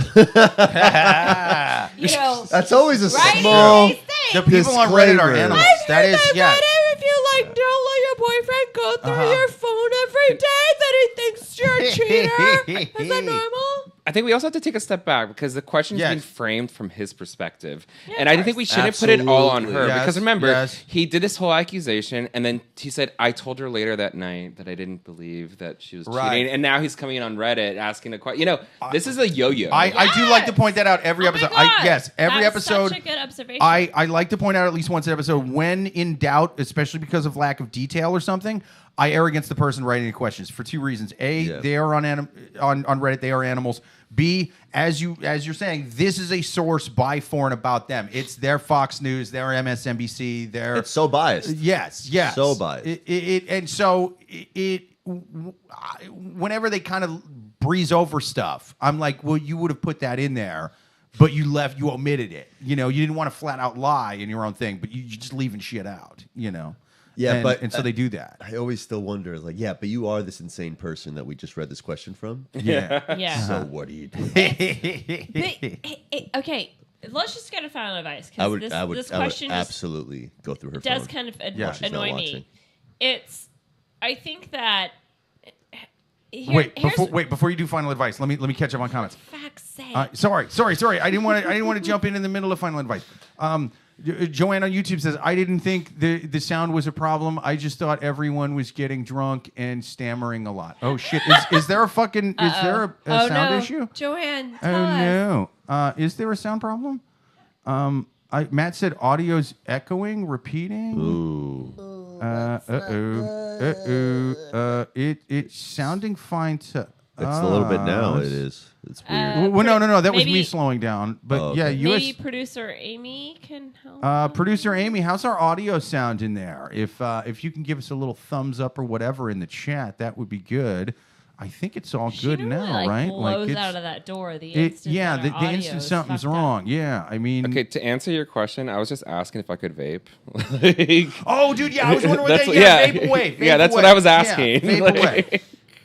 that's always a right? small. The people on Reddit are animals. That is, Reddit, if you don't let your boyfriend go through your phone every day, that he thinks you're a cheater. Is that normal? I think we also have to take a step back because the question is being framed from his perspective. Yeah, and I think we shouldn't put it all on her. Yes, because remember, yes. he did this whole accusation and then he said, I told her later that night that I didn't believe that she was cheating. And now he's coming on Reddit asking a question. This is a yo-yo. I do like to point that out every episode. Every episode. Such a good observation. I like to point out at least once an episode when in doubt, especially because of lack of detail or something. I err against the person writing the questions for two reasons. A, they are on Reddit. They are animals. B, as you're saying, this is a source by, for, and about them. It's their Fox News, their MSNBC, It's so biased. Yes. So biased. Whenever they kind of breeze over stuff, I'm like, well, you would have put that in there, but you omitted it. You didn't want to flat out lie in your own thing, but you're just leaving shit out. Yeah, and so they do that. I always still wonder, but you are this insane person that we just read this question from. Yeah. Yeah. So what do you do? Okay, let's just get a final advice. I would This question absolutely go through her does phone. kind of She's not annoy watching. me. I think that. Before you do final advice, let me catch up on comments. Fuck's sake. Sorry. I didn't want to jump in the middle of final advice. Joanne on YouTube says, I didn't think the sound was a problem. I just thought everyone was getting drunk and stammering a lot. Oh shit! Is there a fucking sound issue? Joanne, tell us. No. Is there a sound problem? Matt said audio's echoing, repeating. Ooh. It's sounding fine to. It's a little bit now. It is. It's weird. Well, no. That was me slowing down. But maybe producer Amy can help. Producer Amy, how's our audio sound in there? If you can give us a little thumbs up or whatever in the chat, that would be good. I think it's all good now, right? Blows it's out of that door the instant. The instant something's wrong. Yeah, I mean. Okay, to answer your question, I was just asking if I could vape. Oh, dude, I was wondering. Vape away. Yeah, that's what I was asking. Yeah, vape away.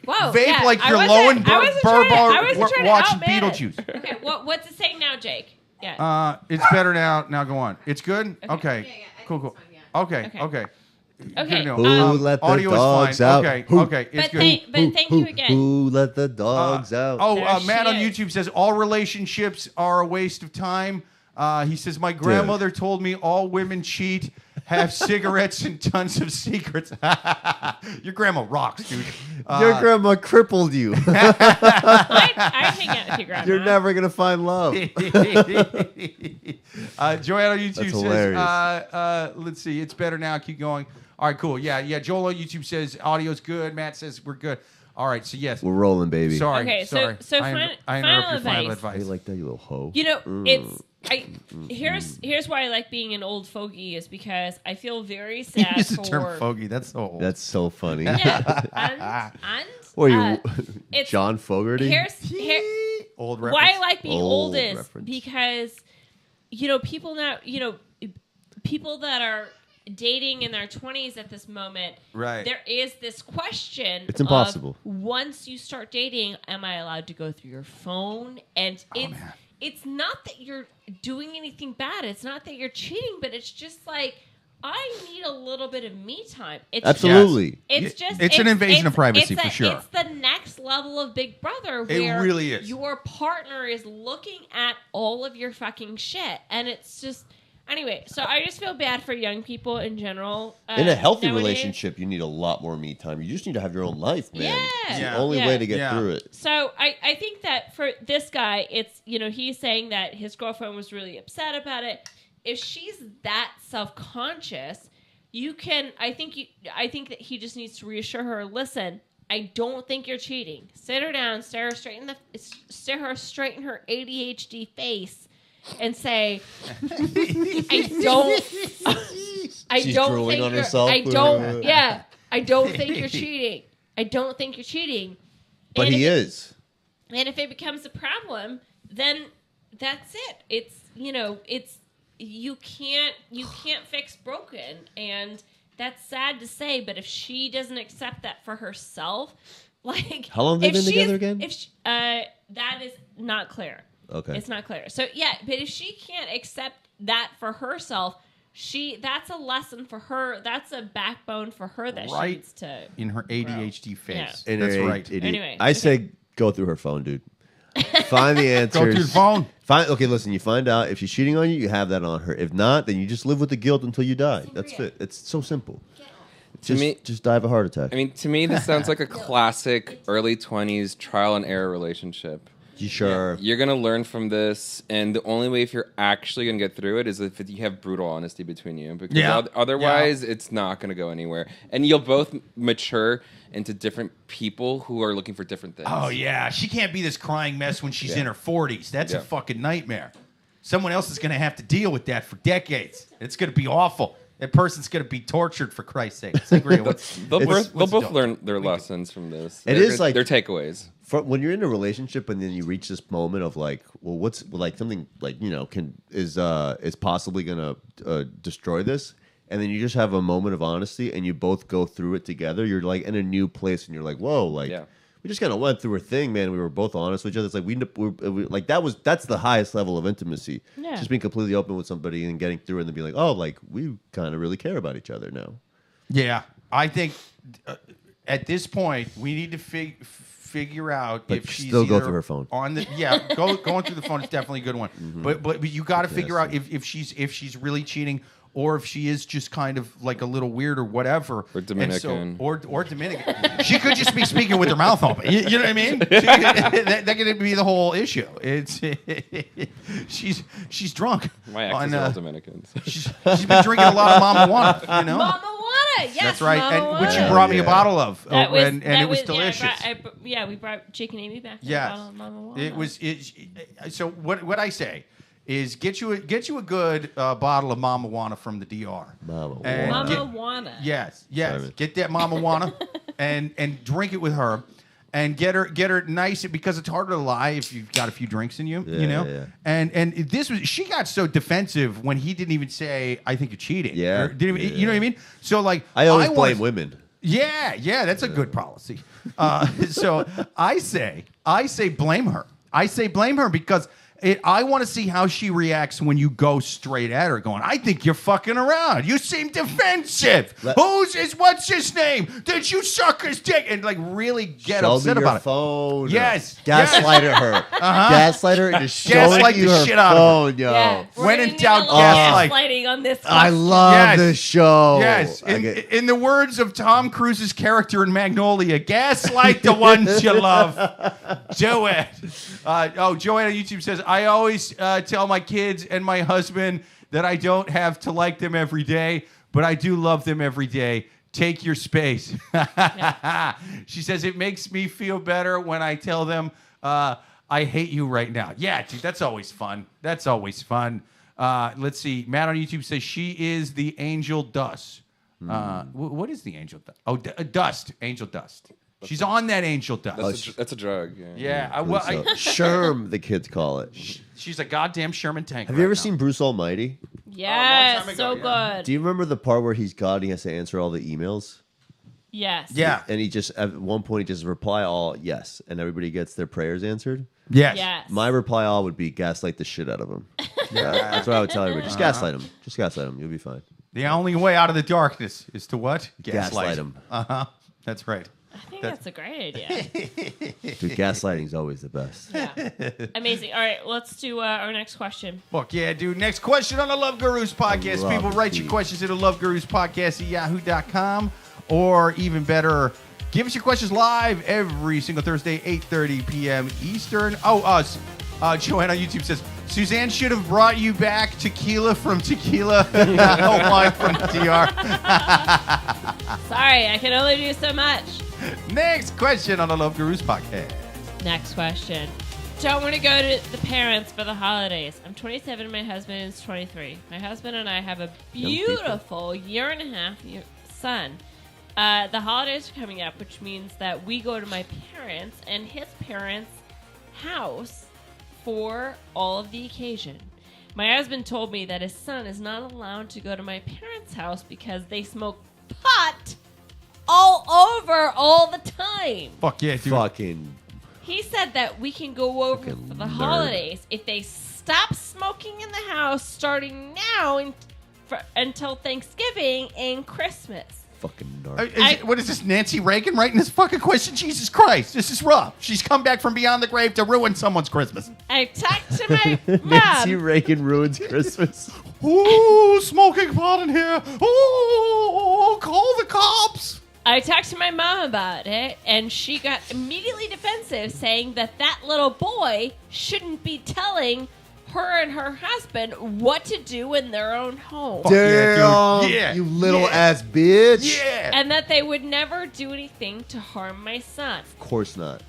Whoa, vape like you're low and burbar watching Beetlejuice. Okay, what's it saying now, Jake? Yeah. It's better now. Now go on. It's good? Okay. Yeah, cool. Okay. Okay. Who let the dogs out? Okay. It's good. But thank you again. Who let the dogs out? Matt on YouTube says all relationships are a waste of time. He says my grandmother told me all women cheat, have cigarettes and tons of secrets. Your grandma rocks, dude. Your grandma crippled you. I hang out with your grandma. You're never gonna find love. Joanne on YouTube That's says, let's see, it's better now. Keep going. All right, cool. Yeah. Joel on YouTube says audio's good. Matt says we're good. All right, so yes. We're rolling, baby. Sorry. Okay, sorry. so I final interrupt your final advice. How advice. you like that, you little hoe? Here's why I like being an old fogey is because I feel very sad Use the for term fogey. That's so old. That's so funny. yeah, and What are you, it's- John Fogerty? Old reference. why I like being old is reference. because people now people that are dating in their 20s at this moment, Right. there is this question. It's impossible. Of, once you start dating, am I allowed to go through your phone? And it's not that you're doing anything bad. It's not that you're cheating, but it's just like I need a little bit of me time. It's Absolutely. It's an invasion of privacy for sure. It's the next level of Big Brother It where really is. your partner is looking at all of your fucking shit, and it's just. Anyway, so I just feel bad for young people in general. In a healthy nowadays. relationship, you need a lot more me time. You just need to have your own life, man. Yeah. It's Yeah. the only Yeah. way to get through it. So I think that for this guy, it's he's saying that his girlfriend was really upset about it. If she's that self-conscious, I think that he just needs to reassure her. Listen, I don't think you're cheating. Sit her down, stare her straight in her ADHD face. And say, I don't She's drooling think on you're. herself. I don't. Yeah. I don't think you're cheating. I don't think you're cheating. But And he if is. And if it becomes a problem, then that's it. It's, you can't fix broken, and that's sad to say, but if she doesn't accept that for herself, like, how long have they been together again? That is not clear. Okay, it's not clear. So yeah, but if she can't accept that for herself, that's a lesson for her. That's a backbone for her that she needs to in her ADHD phase. Yeah. That's right. Anyway, I say go through her phone, dude. Find the answers. Go through the phone. Okay, listen. You find out if she's cheating on you. You have that on her. If not, then you just live with the guilt until you die. That's it. It's so simple. Just die of a heart attack. I mean, to me, this sounds like a classic early 20s trial and error relationship. You sure? You're going to learn from this, and the only way if you're actually going to get through it is if you have brutal honesty between you. Because otherwise, it's not going to go anywhere. And you'll both mature into different people who are looking for different things. Oh, yeah. She can't be this crying mess when she's in her 40s. That's a fucking nightmare. Someone else is going to have to deal with that for decades. It's going to be awful. That person's going to be tortured, for Christ's sake. They'll both learn their lessons from this. Is like their takeaways. When you're in a relationship and then you reach this moment of like, well, what's like something like is possibly going to destroy this, and then you just have a moment of honesty and you both go through it together. You're like in a new place and you're like, whoa, like. Yeah. We just kind of went through a thing, man. We were both honest with each other. It's like we like that's the highest level of intimacy. Yeah. Just being completely open with somebody and getting through it and then being like, oh, like we kind of really care about each other now. Yeah, I think at this point we need to figure out if she's still go through her phone. On the going through the phone is definitely a good one. Mm-hmm. But you got to figure out if she's really cheating. Or if she is just kind of like a little weird or whatever. Or Dominican. Or Dominican. She could just be speaking with her mouth open. You know what I mean? That could be the whole issue. She's drunk. My exes are all Dominicans. She's been drinking a lot of Mama Juana, you know? Mama Juana, yes. That's right. Mama And which you brought me a bottle of. That it was delicious. Yeah, we brought Jake and Amy back. Yes. A bottle of Mama Juana. It was. So what I say is get you a good bottle of Mama Juana from the DR. Mama Juana. Yes. Get that Mama Juana and drink it with her, and get her nice because it's harder to lie if you've got a few drinks in you. Yeah, you know. Yeah. And she got so defensive when he didn't even say I think you're cheating. Yeah. You know what I mean? So like I always blame women. Yeah, that's a good policy. So I say blame her. I say blame her because I want to see how she reacts when you go straight at her going, I think you're fucking around. You seem defensive. What's his name? Did you suck his dick? And like really get upset about it. Phone. Yes. Gaslight her. Uh-huh. Gaslight her and just gaslight the her shit out phone, of her. yo. Yeah. When in doubt, gaslight. Gaslighting on this. I love this show. Yes. In the words of Tom Cruise's character in Magnolia, gaslight the ones you love. Do it. Joanne on YouTube says, I always tell my kids and my husband that I don't have to like them every day, but I do love them every day. Take your space. She says, it makes me feel better when I tell them I hate you right now. Yeah, dude, that's always fun. Let's see. Matt on YouTube says she is the angel dust. What is the angel dust? Oh, dust. Angel dust. She's on that angel dust. That's a drug. Yeah. Sherm, the kids call it. She's a goddamn Sherman tank. Have you ever seen Bruce Almighty? Yes, so good. Do you remember the part where he's God and he has to answer all the emails? Yes. Yeah. And he just, at one point, he just reply all yes, and everybody gets their prayers answered? Yes. My reply all would be gaslight the shit out of him. That's what I would tell everybody. Just gaslight him. Just gaslight him. You'll be fine. The only way out of the darkness is to what? Gaslight him. That's right. I think that's a great idea. Dude, gaslighting is always the best. Yeah. Amazing. All right, let's do our next question. Fuck yeah, dude. Next question on the Love Gurus podcast. People, write your questions to the Love Gurus podcast at yahoo.com. Or even better, give us your questions live every single Thursday, 8:30 p.m. Eastern. Joanna on YouTube says, Suzanne should have brought you back tequila from tequila. Wine from DR. Sorry, I can only do so much. Next question on the Love Gurus podcast. Next question. Don't want to go to the parents for the holidays. I'm 27, my husband is 23. My husband and I have a beautiful 1.5-year son. The holidays are coming up, which means that we go to my parents and his parents' house for all of the occasion. My husband told me that his son is not allowed to go to my parents' house because they smoke pot all over all the time. Fuck yeah, dude. Fucking. He said that we can go over Fucking for the nerd. holidays if they stop smoking in the house starting now until Thanksgiving and Christmas. Fucking narc. What is this, Nancy Reagan writing this fucking question? Jesus Christ, this is rough. She's come back from beyond the grave to ruin someone's Christmas. I talked to my Nancy mom. Reagan ruins Christmas. Ooh, smoking pot in here. Ooh, call the cops. I talked to my mom about it, and she got immediately defensive, saying that little boy shouldn't be telling her and her husband what to do in their own home. Fuck yeah, Damn, dude. Yeah, you little yeah. ass bitch. Yeah. And that they would never do anything to harm my son. Of course not.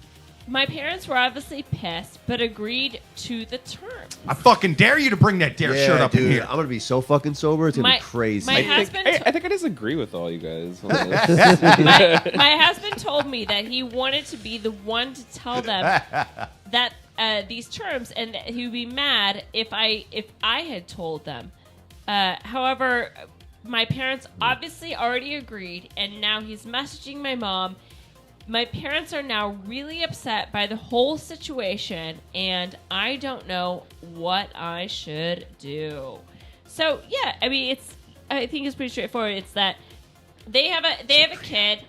My parents were obviously pissed, but agreed to the terms. I fucking dare you to bring that dare shirt up dude, in here. I'm gonna be so fucking sober. It's gonna be crazy. My husband, I think I disagree with all you guys. my husband told me that he wanted to be the one to tell them that these terms, and that he would be mad if I had told them. However, my parents obviously already agreed, and now he's messaging my mom. My parents are now really upset by the whole situation, and I don't know what I should do. So yeah, I mean, I think it's pretty straightforward. It's that they have a kid.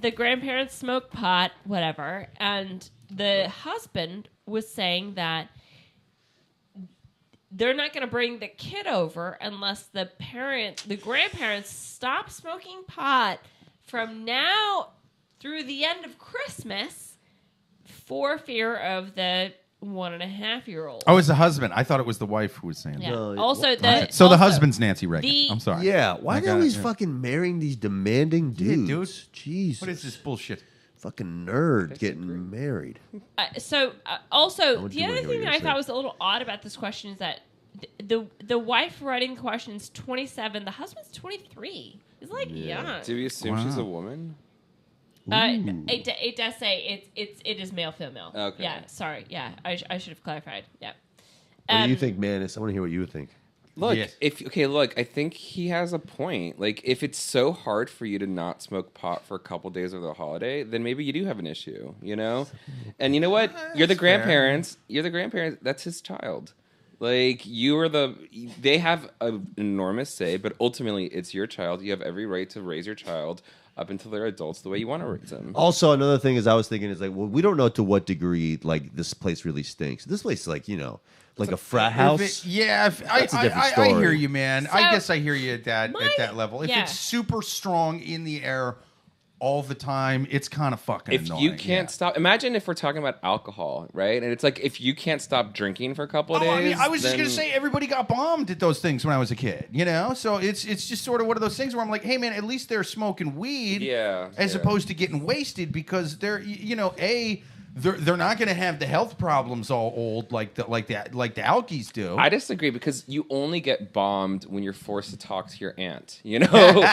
The grandparents smoke pot, whatever, and the husband was saying that they're not going to bring the kid over unless the grandparents stop smoking pot from now through the end of Christmas for fear of the 1.5-year-old. Oh, it's the husband. I thought it was the wife who was saying that. Yeah. No, Also, So the husband's Nancy Reagan. the- I'm sorry. Yeah, why I are they got always it, yeah. fucking marrying these demanding Yeah, dudes? dude. Jesus. What is this bullshit? Fucking nerd getting married. Also, would the you other wanna hear thing what that I you're thought was a little odd about this question is that the wife writing the question is 27. The husband's 23. He's like young. Do we assume she's a woman? It does say it is male female. Okay. Yeah. Sorry. Yeah. I should have clarified. Yeah. What do you think, Manus? I want to hear what you think. Look, Yes. I think he has a point. Like, if it's so hard for you to not smoke pot for a couple days over the holiday, then maybe you do have an issue, you know? And you know what? You're the grandparents. You're the grandparents. That's his child. Like, they have an enormous say, but ultimately it's your child. You have every right to raise your child up until they're adults the way you want to raise them. Also, another thing is I was thinking is like, well, we don't know to what degree like this place really stinks. This place is like, you know, like a frat house. That's a different story. I hear you, man. I So, guess I hear you at that level. If yeah. it's super strong in the air all the time, it's kind of fucking If annoying. you can't stop, imagine if we're talking about alcohol, right? And it's like if you can't stop drinking for a couple of days. I mean, I was just then- gonna say everybody got bombed at those things when I was a kid, you know. So it's just sort of one of those things where I'm like, hey man, at least they're smoking weed, as opposed to getting wasted because they're, you know, they're not going to have the health problems all old like the alkies do. I disagree because you only get bombed when you're forced to talk to your aunt. You know,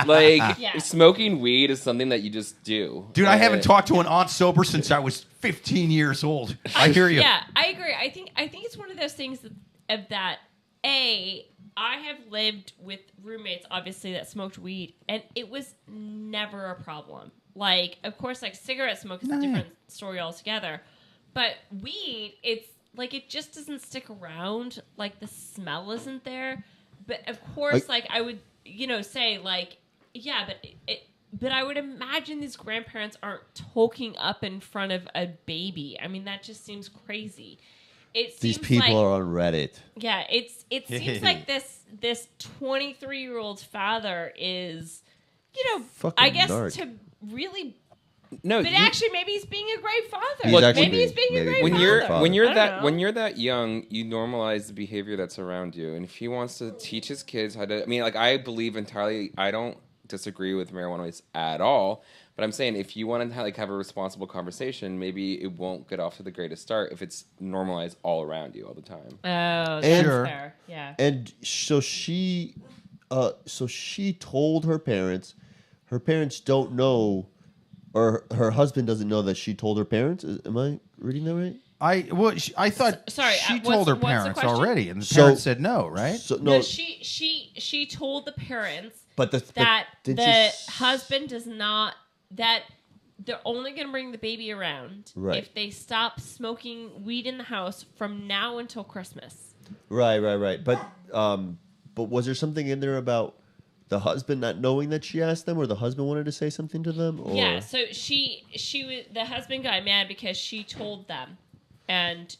like Yeah. smoking weed is something that you just do. Dude, I haven't talked to an aunt sober since I was 15 years old. I hear you. Yeah, I agree. I think it's one of those things that I have lived with roommates, obviously, that smoked weed, and it was never a problem. Like, of course, like cigarette smoke is a different story altogether, but weed, it's like it just doesn't stick around. Like the smell isn't there. But of course, like I would, say like, yeah, but I would imagine these grandparents aren't toking up in front of a baby. I mean, that just seems crazy. These people are on Reddit. Yeah, it seems like this 23-year-old father is, Fucking I guess narc. to really. No, But actually, maybe he's being a great father. He's actually Maybe he's being a great when father. you're I don't know. when you're that young, you normalize the behavior that's around you. And if he wants to teach his kids how to, I mean, like I believe entirely. I don't disagree with marijuana use at all. But I'm saying if you want to have a responsible conversation, maybe it won't get off to the greatest start if it's normalized all around you all the time. Oh, that's Sure. fair. Yeah. And so she told her parents, her parents don't know, or her husband doesn't know that she told her parents. Am I reading that right? I thought she told her what's the parents question? already, and the parents said no, right? So, No, she told the parents that the husband does not, that they're only going to bring the baby around if they stop smoking weed in the house from now until Christmas. Right. But was there something in there about the husband not knowing that she asked them, or the husband wanted to say something to them? Or? Yeah, so the husband got mad because she told them, and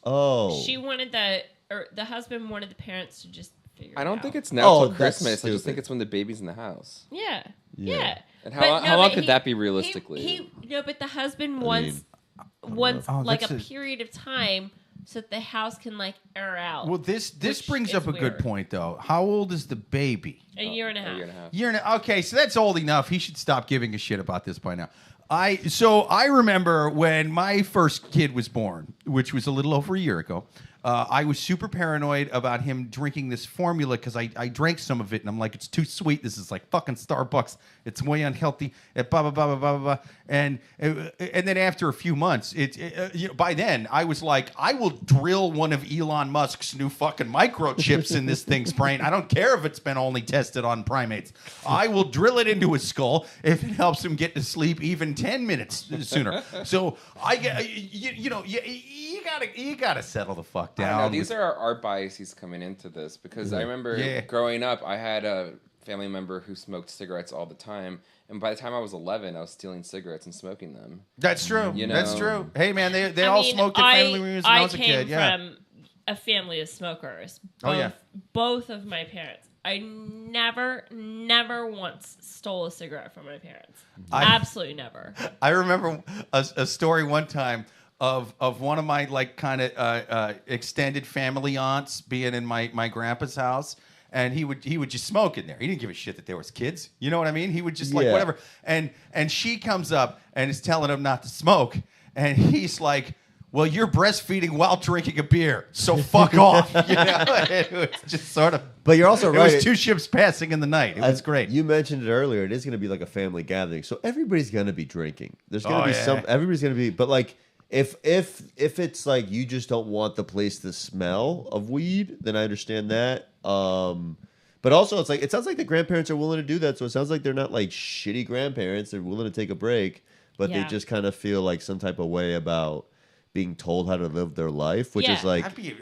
she wanted the husband wanted the parents to just figure it out. I don't think it's now till that's Christmas. stupid. I just think it's when the baby's in the house. Yeah. And how long could that be realistically? But the husband wants like a that's period of time so that the house can like air out. Well, this brings up a good point, though. How old is the baby? A year and a half. Okay, so that's old enough. He should stop giving a shit about this by now. I remember when my first kid was born, which was a little over a year ago. I was super paranoid about him drinking this formula because I drank some of it and I'm like, it's too sweet. This is like fucking Starbucks. It's way unhealthy. Blah blah blah blah blah blah. And then after a few months, by then I was like, I will drill one of Elon Musk's new fucking microchips in this thing's brain. I don't care if it's been only tested on primates. I will drill it into his skull if it helps him get to sleep even 10 minutes sooner. So you gotta settle the fuck down. I know, these are our biases coming into this because I remember growing up, I had a family member who smoked cigarettes all the time, and by the time I was 11, I was stealing cigarettes and smoking them. That's true. You know? That's true. Hey man, they all smoked at family reunions when I was a kid. I came from a family of smokers. Both of my parents. I never once stole a cigarette from my parents. Absolutely never. I remember a story one time of one of my like kind of extended family aunts being in my grandpa's house, and he would just smoke in there. He didn't give a shit that there was kids. You know what I mean? He would just like whatever. And she comes up and is telling him not to smoke, and he's like, well, you're breastfeeding while drinking a beer, so fuck off. You know, it was just sort of. But you're also right. It was two ships passing in the night. It was great. You mentioned it earlier. It is going to be like a family gathering, so everybody's going to be drinking. There's going to be some. Everybody's going to be, but like. If it's like you just don't want the place to smell of weed, then I understand that. But also it's like it sounds like the grandparents are willing to do that, so it sounds like they're not like shitty grandparents. They're willing to take a break, but they just kind of feel like some type of way about being told how to live their life, which is like I'd be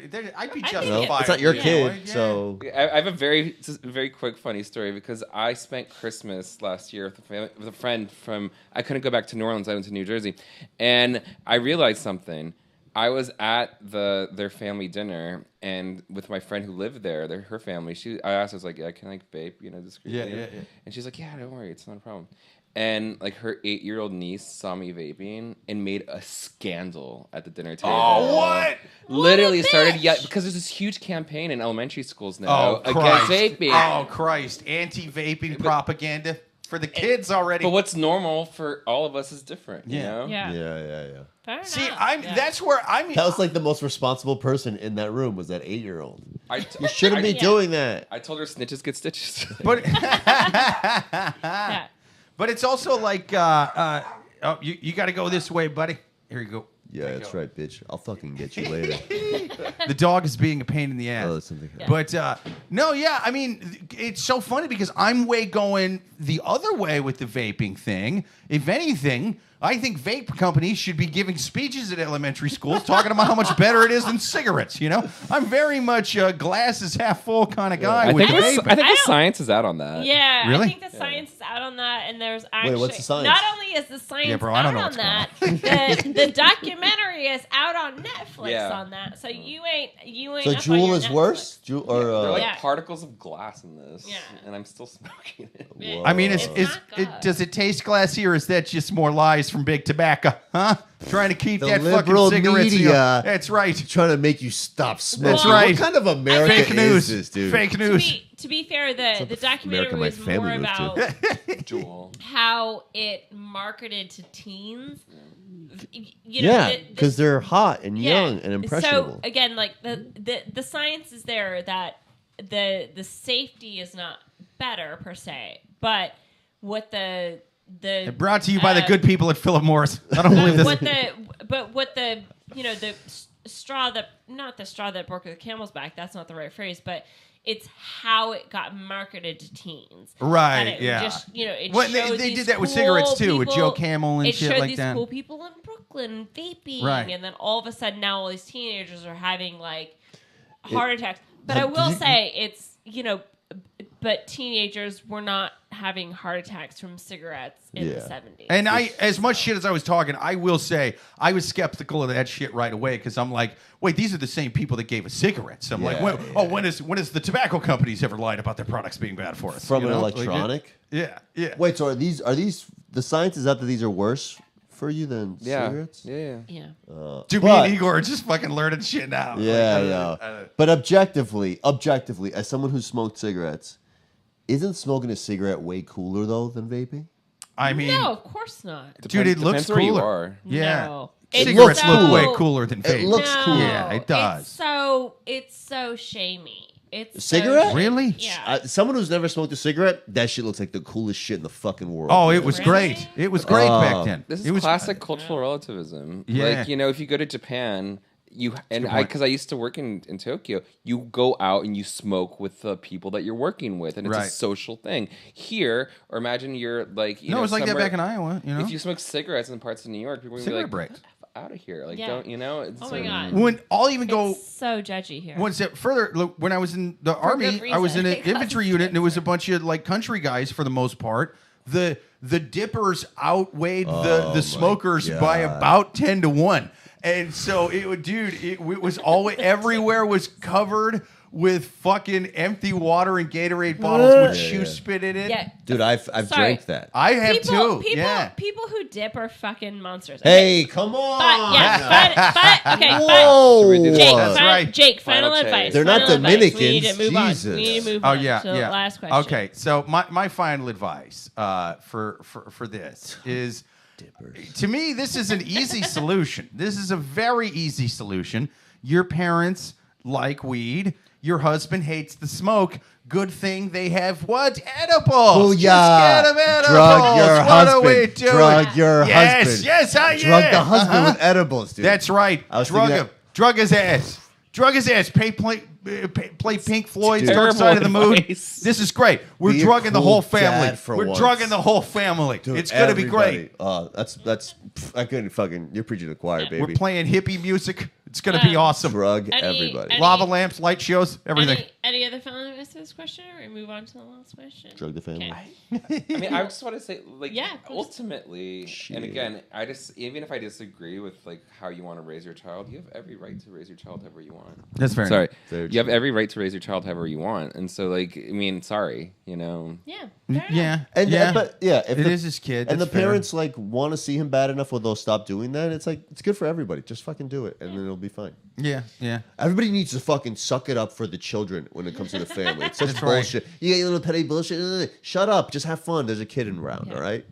justified. It's not your kid, so I have a very quick funny story because I spent Christmas last year with a friend from. I couldn't go back to New Orleans. I went to New Jersey, and I realized something. I was at their family dinner, and with my friend who lived there, her family. I asked, I was like, "Yeah, can I vape? Discreetly?" Yeah. And she's like, "Yeah, don't worry, it's not a problem." And like her 8-year-old niece saw me vaping and made a scandal at the dinner table. Oh, what? Literally started because there's this huge campaign in elementary schools now against vaping. Oh Christ! Anti-vaping propaganda for the kids already. But what's normal for all of us is different. You know? Yeah. See, that's where I'm. That was like the most responsible person in that room was that 8-year-old. You shouldn't be doing that. I told her snitches get stitches. But. But it's also like, you got to go this way, buddy. Here you go. Yeah, that's right, bitch. I'll fucking get you later. The dog is being a pain in the ass. Oh, that's something. But, I mean, it's so funny because I'm going the other way with the vaping thing. If anything, I think vape companies should be giving speeches at elementary schools talking about how much better it is than cigarettes, you know? I'm very much a glass is half full kind of guy with vape. I think the science is out on that. Yeah, really? I think the science is out on that, and there's actually... Wait, what's the science? Not only is the science out on that, the documentary is out on Netflix on that, so you ain't So up on Juul your is Netflix. worse? There are like particles of glass in this, and I'm still smoking it. Yeah. I mean, It's not good. does it taste glassy, or is that just more lies from big tobacco? Huh? Trying to keep The that liberal fucking cigarettes. media. That's right. Trying to make you stop smoking. That's right. What kind of America Fake news. is this, dude? Fake news. To be fair, the documentary America my was more family moved to. about Juul. how it marketed to teens. Because they're hot and young and impressionable. So again, like the science is there that the safety is not better per se, but what the Brought to you by the good people at Philip Morris. I don't believe this. The straw that, not the straw that broke the camel's back, that's not the right phrase, but it's how it got marketed to teens. Right, and it just, it well, showed they these did that with cool cigarettes, too, people, with Joe Camel and shit like that. It showed these cool people in Brooklyn vaping, right. And then all of a sudden now all these teenagers are having, like, heart attacks. But I will say it's, but teenagers were not having heart attacks from cigarettes in the 70s. And as much shit as I was talking, I will say I was skeptical of that shit right away because I'm like, wait, these are the same people that gave us cigarettes. I'm like, when is the tobacco companies ever lied about their products being bad for us? From an electronic? Yeah. Wait, so are these the science is that these are worse for you than cigarettes? Yeah. Dude, me and Igor are just fucking learning shit now. Yeah, but objectively, as someone who smoked cigarettes, isn't smoking a cigarette way cooler though than vaping? I mean, no, of course not. Dude, it looks cooler. Where you are. Yeah. No. Cigarettes look way cooler than vape. It looks cool. Yeah, it does. It's so shamey. It's cigarette? So really? Yeah. Someone who's never smoked a cigarette, that shit looks like the coolest shit in the fucking world. Oh, it was Really? great. It was great back then. This is it was classic cultural relativism. Yeah. Like, if you go to Japan, because I used to work in Tokyo, you go out and you smoke with the people that you're working with, and it's a social thing. Here, or imagine you're like, it was like that back in Iowa. If you smoke cigarettes in parts of New York, people are gonna be like, breaks. out of here. Like, Yeah. don't, It's, Oh my God. When I'll even go It's so judgy here. one step further, look, when I was in the Army, good I was in an reason. infantry unit, and it was a bunch of like country guys for the most part. The dippers outweighed the smokers by about 10-1. And so it was always, everywhere was covered with fucking empty water and Gatorade bottles with shoe spit in it. Yeah. dude, I've drank that. I have too. People who dip are fucking monsters. Hey, come on! Jake, final Final advice. take. They're not Final advice. Dominicans. We need to move on. Jesus. We need to move Oh on yeah, to the yeah. last question. Okay, so my final advice for this is, to me, this is an easy solution. This is a very easy solution. Your parents like weed. Your husband hates the smoke. Good thing they have what? Edibles. Booyah. Just get 'em edibles. Drug your what husband. are we doing? Drug your husband. Yes, Drug the husband with edibles, dude. That's right. I was Drug thinking him. Drug his ass. Drug his ass. Play Pink Floyd's Dude. Dark Side of the Moon. Advice. This is great. We're Be a drugging the cool whole family. dad for We're once. drugging the whole family. Dude, It's gonna be great. That's. I couldn't fucking. You're preaching to the choir, baby. We're playing hippie music. It's gonna be awesome. Drug Any- everybody. Lava lamps, light shows, everything. Any other final advice to this question, or we move on to the last question? Drug the family. Okay. I mean, I just want to say, like, Yeah, please. ultimately, Shit. and again, even if I disagree with like how you want to raise your child, you have every right to raise your child however you want. That's fair. Sorry, Very you have true. every right to raise your child however you want, and so like, I mean, sorry, Yeah. fair enough. Yeah. And yeah. but yeah, if It is his kid. and the that's fair. parents like want to see him bad enough where they'll stop doing that. It's like it's good for everybody. Just fucking do it, and then it'll be fine. Yeah. Yeah. Everybody needs to fucking suck it up for the children when it comes to the family. It's such That's right. bullshit. You get your little petty bullshit. Shut up. Just have fun. There's a kid around. Yeah. All right.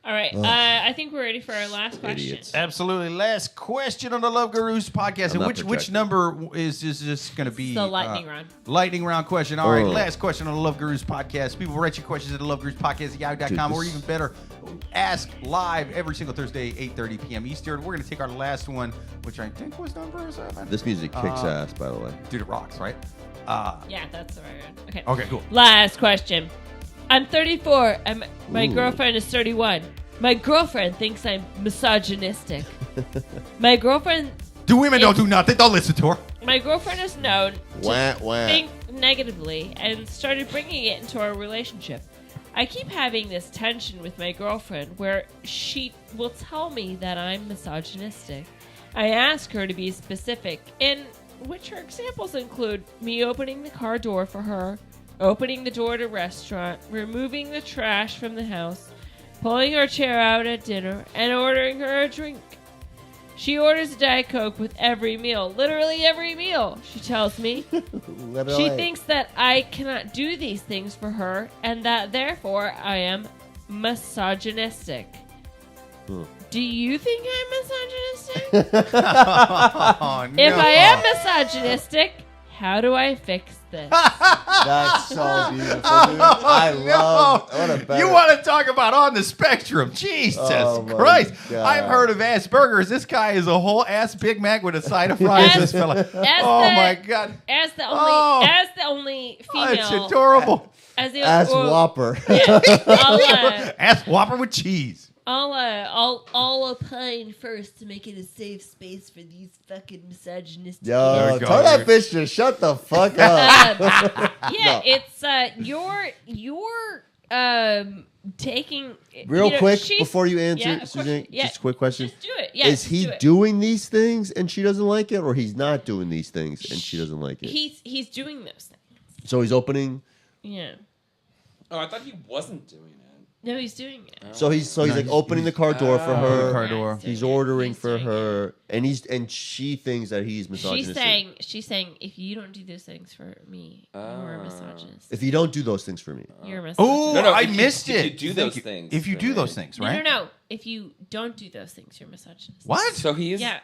All right. I think we're ready for our last question. Idiots. Absolutely. Last question on the Love Gurus podcast. And not which projecting. number is this going to be? The lightning round. Lightning round question. All right. Oh. Last question on the Love Gurus podcast. People write your questions at the Love Gurus podcast at yahoo.com, Dude, or this- even better, ask live every single Thursday, 8:30 p.m. Eastern. We're going to take our last one, which I think was number 7. This music kicks ass, by the way. Dude, it rocks, right? Yeah, that's the right one. Okay. Okay, cool. Last question. I'm 34 and my Ooh. girlfriend is 31. My girlfriend thinks I'm misogynistic. My girlfriend Don't do nothing. Don't listen to her. My girlfriend is known Wah, to wah. think negatively and started bringing it into our relationship. I keep having this tension with my girlfriend where she will tell me that I'm misogynistic. I ask her to be specific, in which her examples include me opening the car door for her, opening the door to a restaurant, removing the trash from the house, pulling her chair out at dinner, and ordering her a drink. She orders a Diet Coke with every meal, literally every meal, she tells me. She thinks that I cannot do these things for her and that therefore I am misogynistic. Do you think I'm misogynistic? Oh, no. If I am misogynistic, how do I fix this? That's so beautiful, dude. I love. What a better. You want to talk about on the spectrum? Jesus my Christ! God. I've heard of ass burgers. This guy is a whole ass Big Mac with a side of fries. This fella. My God! As the only Oh, female. it's adorable. Ass Whopper. Yeah, Ass Whopper with cheese. I'll opine first to make it a safe space for these fucking misogynistic. Yo, go, tell that dude. bitch to shut the fuck up. Yeah, it's you're taking Real quick she's- before you answer, Yeah, of course. Suzanne, Yeah. just a quick question. Just do it. Yeah, Is he do it. doing these things and she doesn't like it, or he's not doing these things and she doesn't like it? He's doing those things. So he's opening. Yeah. Oh, I thought he wasn't doing it. No, he's doing it. So he's like opening the car door for the her. car door. He's ordering He's for doing her, and she thinks that he's misogynistic. She's saying, if you don't do those things for me, you're a misogynist. If you don't do those things for me, You're a misogynist. Oh, No, I if you- missed if it. you do those things If you for do me. those things, No, right? no. If you don't do those things, you're a misogynist. What? So he is. Yeah.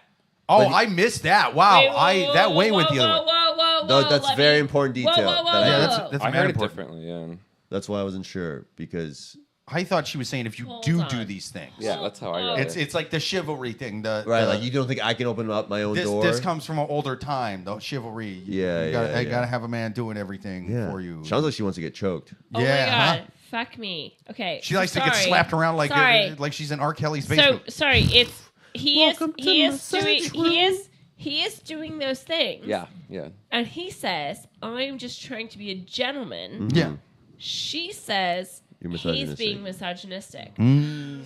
Oh, But- I missed that. Wow, that way went the other way. No, that's very important detail that I- Yeah, that's- that's I mad heard it important. differently. Yeah. that's why I wasn't sure because I thought she was saying if you Hold do on. these things. Yeah, that's how I got It's it. it's like the chivalry thing. right, like you don't think I can open up my own this door? this comes from an older time, though. Chivalry. Yeah, you gotta, yeah, you yeah. gotta have a man doing everything yeah. for you. Sounds like she wants to get choked. Oh Yeah, my huh? god. Fuck me. Okay. She likes to sorry. get slapped around Sorry. like she's in R. Kelly's So basement. sorry. It's he Welcome to he is doing those things. Yeah, yeah. And he says, "I'm just trying to be a gentleman." Yeah. She says You're he's misogynistic. being misogynistic. Mm.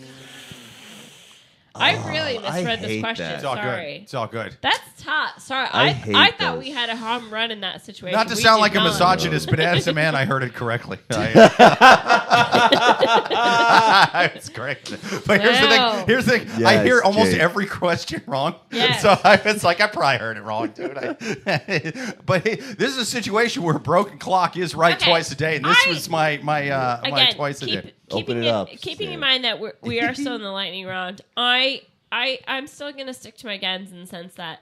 I really I misread this hate question. that. It's all Sorry. good. It's all good. That's tough. Sorry, I hate I thought those. we had a home run in that situation. Not to We sound did like a not. misogynist, but as a man, I heard it correctly. It's correct. But here's the Wow. thing. Here's the thing. Yes, I hear almost Jake. every question wrong. Yes. So it's like I probably heard it wrong, dude. But hey, this is a situation where a broken clock is right Okay. twice a day, and this I- was my Again, twice a day. Open it up, Keeping in Stan. mind that we are still in the lightning round, I'm still gonna stick to my guns in the sense that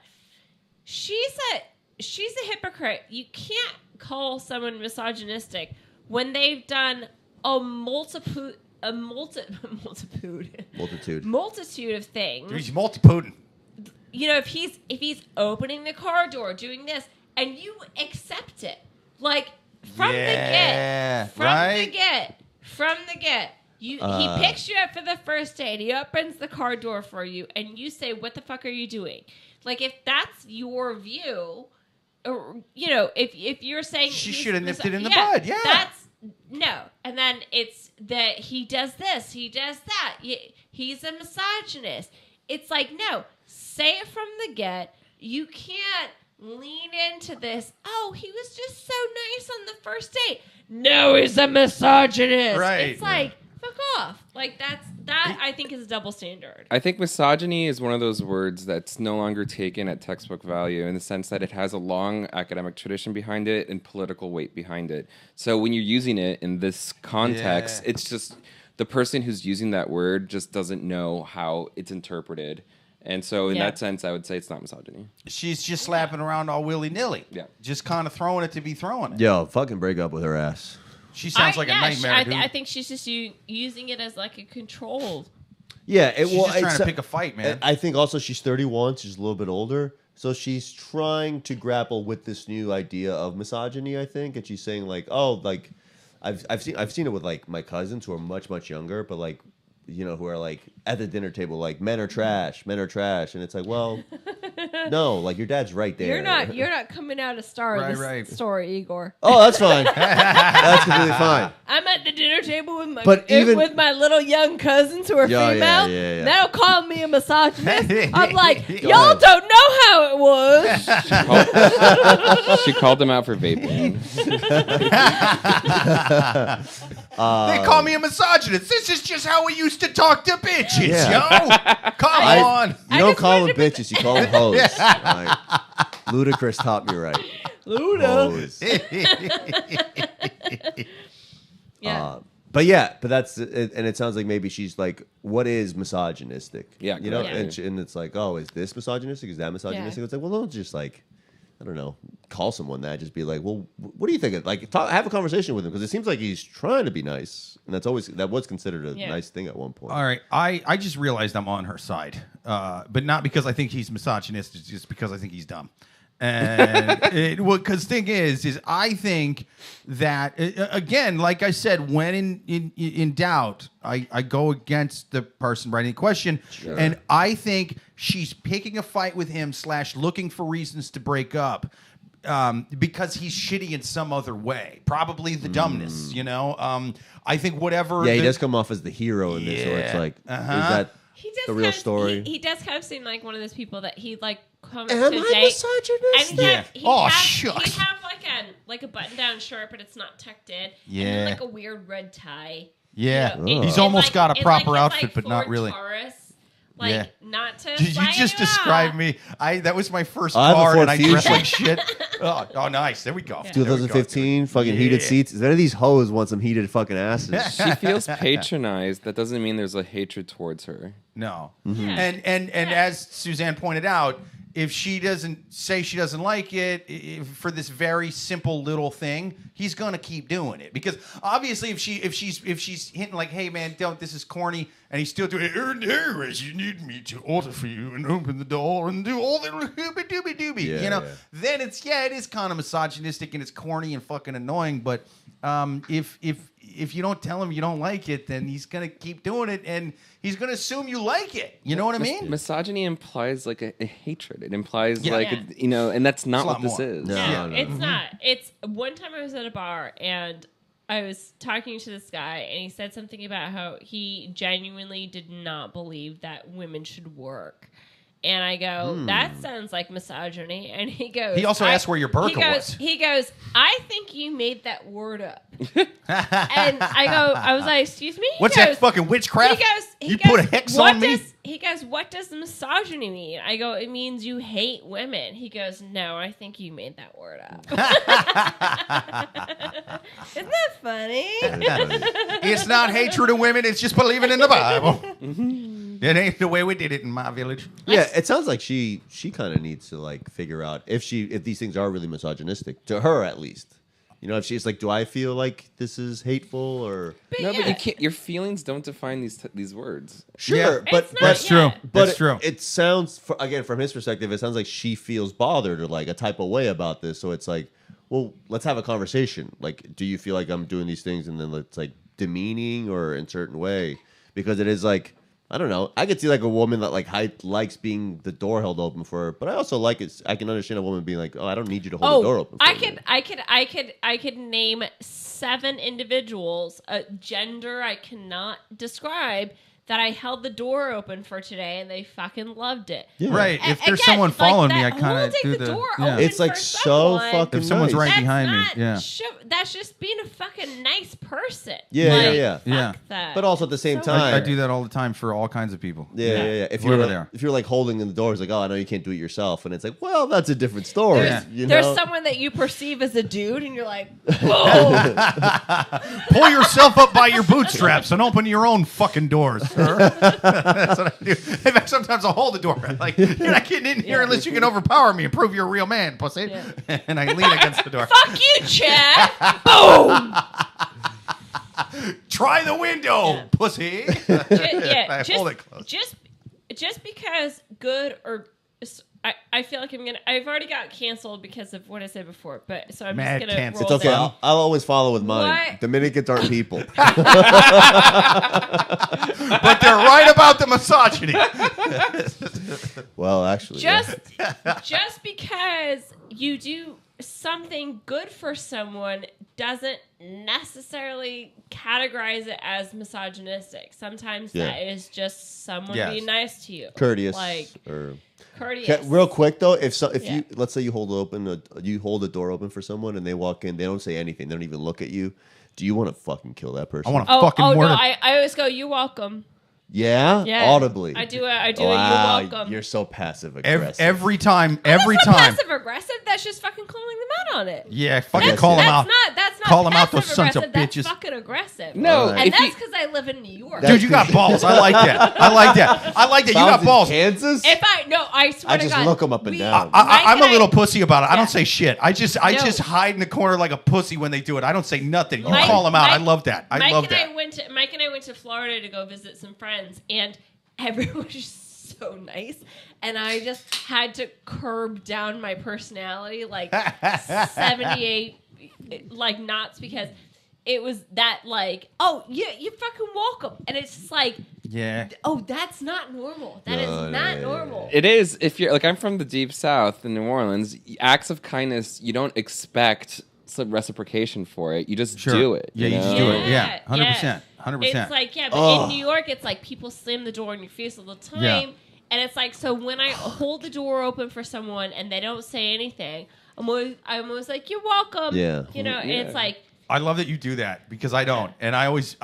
she's a hypocrite. You can't call someone misogynistic when they've done a multitude of things. He's multi-Putin. You know, if he's opening the car door, doing this, and you accept it, like from Yeah, the right? from the get. He picks you up for the first date. He opens the car door for you, and you say, "What the fuck are you doing?" Like, if that's your view, or you know, if you're saying She he's should have nipped it in the bud. Yeah. that's no. And then it's that he does this, he does that. He's a misogynist. It's like, no, say it from the get. You can't lean into this. Oh, he was just so nice on the first date. No, he's a misogynist. Right. It's like, fuck off. Like that I think is a double standard. I think misogyny is one of those words that's no longer taken at textbook value in the sense that it has a long academic tradition behind it and political weight behind it. So when you're using it in this context, Yeah. it's just the person who's using that word just doesn't know how it's interpreted. And so in that sense, I would say it's not misogyny. She's just slapping around all willy-nilly. Yeah. Just kind of throwing it to be throwing it. Yo, fucking break up with her ass. She sounds like a nightmare, dude. I think she's just using it as like a control. Yeah, She's just trying to pick a fight, man. I think also she's 31, she's a little bit older, so she's trying to grapple with this new idea of misogyny. I think, and she's saying like, oh, like I've seen it with like my cousins who are much younger, but like, you know, who are like at the dinner table, like men are trash, and it's like, well, no, like your dad's right there. You're not coming out a star in this Right. story, Igor. Oh, that's fine. That's completely fine. I'm at the dinner table with my But even- with my little young cousins who are Yeah, female. yeah. They'll call me a misogynist. I'm like, Go y'all ahead. don't know how it was. She called them out for vaping. They call me a misogynist. This is just how we used to talk to bitches, Yeah. yo. Come on. You I don't just call them wanted to bitches, you call them hoes. Right. Ludacris taught me right. Luda. Hoes. Yeah. But that's it, and it sounds like maybe she's like, what is misogynistic? Yeah, you know, correct. and it's like, oh, is this misogynistic? Is that misogynistic? Yeah. It's like, well, don't just like I don't know, call someone that, just be like, well, what do you think? Like, have a conversation with him, because it seems like he's trying to be nice, and that was considered a nice thing at one point. All right, I just realized I'm on her side, but not because I think he's misogynistic, just because I think he's dumb. And because thing is I think that again, like I said, when in doubt, I go against the person writing the question, and I think she's picking a fight with him / looking for reasons to break up. Because he's shitty in some other way, probably the dumbness, you know. I think whatever. Yeah, he does come off as the hero in this, so it's like, is that the real story? He does kind of seem like one of those people that he like comes Am to I date. misogynist? He'd shucks. have like a button-down shirt, but it's not tucked in. Yeah. And then like a weird red tie. Yeah, You know, he's in almost like, got a in proper like his, outfit, like, but not Ford really. Taurus. Yeah. Not to. Did you just describe me? That was my first I have a car, Ford and I dressed Fusion. like shit. Oh, nice. There we go. Yeah. 2015, fucking heated seats. None of these hoes want some heated fucking asses. She feels patronized. That doesn't mean there's a hatred towards her. No. Yeah. And as Suzanne pointed out, if she doesn't say she doesn't like it for this very simple little thing, he's gonna keep doing it, because obviously if she's hinting like, hey man, this is corny, and he's still doing it, as you need me to order for you and open the door and do all the dooby, you know, then it is kind of misogynistic and it's corny and fucking annoying. But if you don't tell him you don't like it, then he's gonna keep doing it, and he's gonna assume you like it. You know what I mean? Misogyny implies like a hatred. It implies and that's not what this is. No, it's not. It's one time I was at a bar and I was talking to this guy, and he said something about how he genuinely did not believe that women should work. And I go, that sounds like misogyny. And he goes... He also asked where your burqa was. He goes, I think you made that word up. And I was like, excuse me? What's that fucking witchcraft? He goes, put a hex on me? He goes, what does misogyny mean? I go, it means you hate women. He goes, no, I think you made that word up. Isn't that funny? It's not hatred of women, it's just believing in the Bible. It ain't the way we did it in my village. Yeah, it sounds like she kind of needs to like figure out if these things are really misogynistic, to her at least. You know, if she's like, do I feel like this is hateful or But But you can't. Your feelings don't define these words. sure, Yeah. but That's true. But That's true. It sounds again from his perspective, it sounds like she feels bothered or like a type of way about this. So it's like, well, let's have a conversation. Like, do you feel like I'm doing these things, and then it's like demeaning or in a certain way? Because it is like, I don't know. I could see like a woman that like likes being the door held open for her, but I also like it. I can understand a woman being like, "Oh, I don't need you to hold the door open." For me. I could name 7 individuals, a gender I cannot describe, that I held the door open for today, and they fucking loved it. Yeah. Right. If there's Again, someone following me, I that kind of holding do the the door yeah. open It's like for so someone, fucking If someone's nice. right that's behind me, not yeah. that's just being a fucking nice person. Yeah, Like, yeah. fuck Yeah. that. But also at the same So time, I do that all the time for all kinds of people. Yeah. If Whoever you're they are. if you're like holding in the door, it's like, oh, I know you can't do it yourself, and it's like, well, that's a different story. Yeah. You know? There's someone that you perceive as a dude, and you're like, whoa. Pull yourself up by your bootstraps and open your own fucking doors, sir. That's what I do. In fact, sometimes I'll hold the door. Like, you're not getting in here unless you can overpower me and prove you're a real man, pussy. Yeah. And I lean against the door. Fuck you, Chad. Boom. Try the window, pussy. I hold it close. Just because good or I feel like I've already got canceled because of what I said before, but so I'm Mad just gonna cancel. roll It's okay. down. I'll always follow with mine. What? Dominicans aren't people. But they're right about the misogyny. Well, actually, Just because you do something good for someone doesn't necessarily categorize it as misogynistic. Sometimes that is just someone being nice to you, courteous, like or courteous. real quick though, if Yeah. you let's say you hold a door open for someone and they walk in, they don't say anything, they don't even look at you. Do you want to fucking kill that person? I want to fucking no, murder. I always go, "You're welcome." Yeah? Yeah. Audibly. I do a Wow, you're welcome. You're so passive aggressive. Every time. That's not passive aggressive. That's just fucking calling them out on it. Yeah, fucking That's- call them out. That's not Call them out, those sons of passive-aggressive, bitches. That's fucking aggressive. No, Right. And if that's you- because I live in New York. Dude, you got balls. I like that. I like that. I like that. You Found got in balls. Kansas? I swear I to just God. look 'em up and down. I'm Mike a little and pussy about it. I Yeah. don't say shit. I just No. hide in the corner like a pussy when they do it. I don't say nothing. You Mike- call them out. I Mike- love that. I Mike love and that. Mike and I went to Florida to go visit some friends, and everyone was just so nice. And I just had to curb down my personality like 78 like knots because it was that like, oh yeah, you're fucking welcome. And it's just like, Yeah. oh, that's not normal. That is not normal. It is. If you're like, I'm from the deep south in New Orleans. Acts of kindness, you don't expect some reciprocation for it. You just Sure. do it. Yeah, you know? just do it. Yeah, Yeah, 100%. 100%. It's like, yeah, but in New York, it's like people slam the door in your face all the time. Yeah. And it's like, so when I hold the door open for someone and they don't say anything, I'm always like, you're welcome. Yeah. You know, and it's like, I love that you do that because I don't, and I always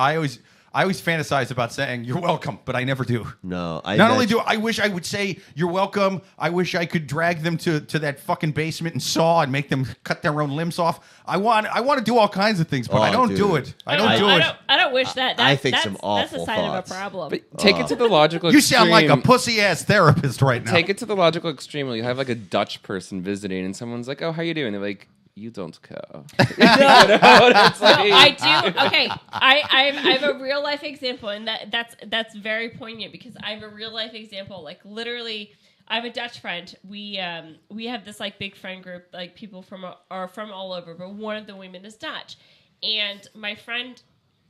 fantasize about saying you're welcome, but I never do. No. Not only do I wish I would say you're welcome, I wish I could drag them to that fucking basement and saw and make them cut their own limbs off. I want to do all kinds of things, but I don't do dude. it. I don't do it. I don't wish that. I think that's, some that's awful a sign thoughts. of a problem. But take it to the logical You extreme. sound like a pussy ass therapist right now. Take it to the logical extreme. You have like a Dutch person visiting, and someone's like, "Oh, how you doing?" They're like, "You don't care." It's like, I do. Okay, I have a real life example, and that's very poignant because I have a real life example. Like literally, I have a Dutch friend. We have this like big friend group, like people are from all over, but one of the women is Dutch. And my friend,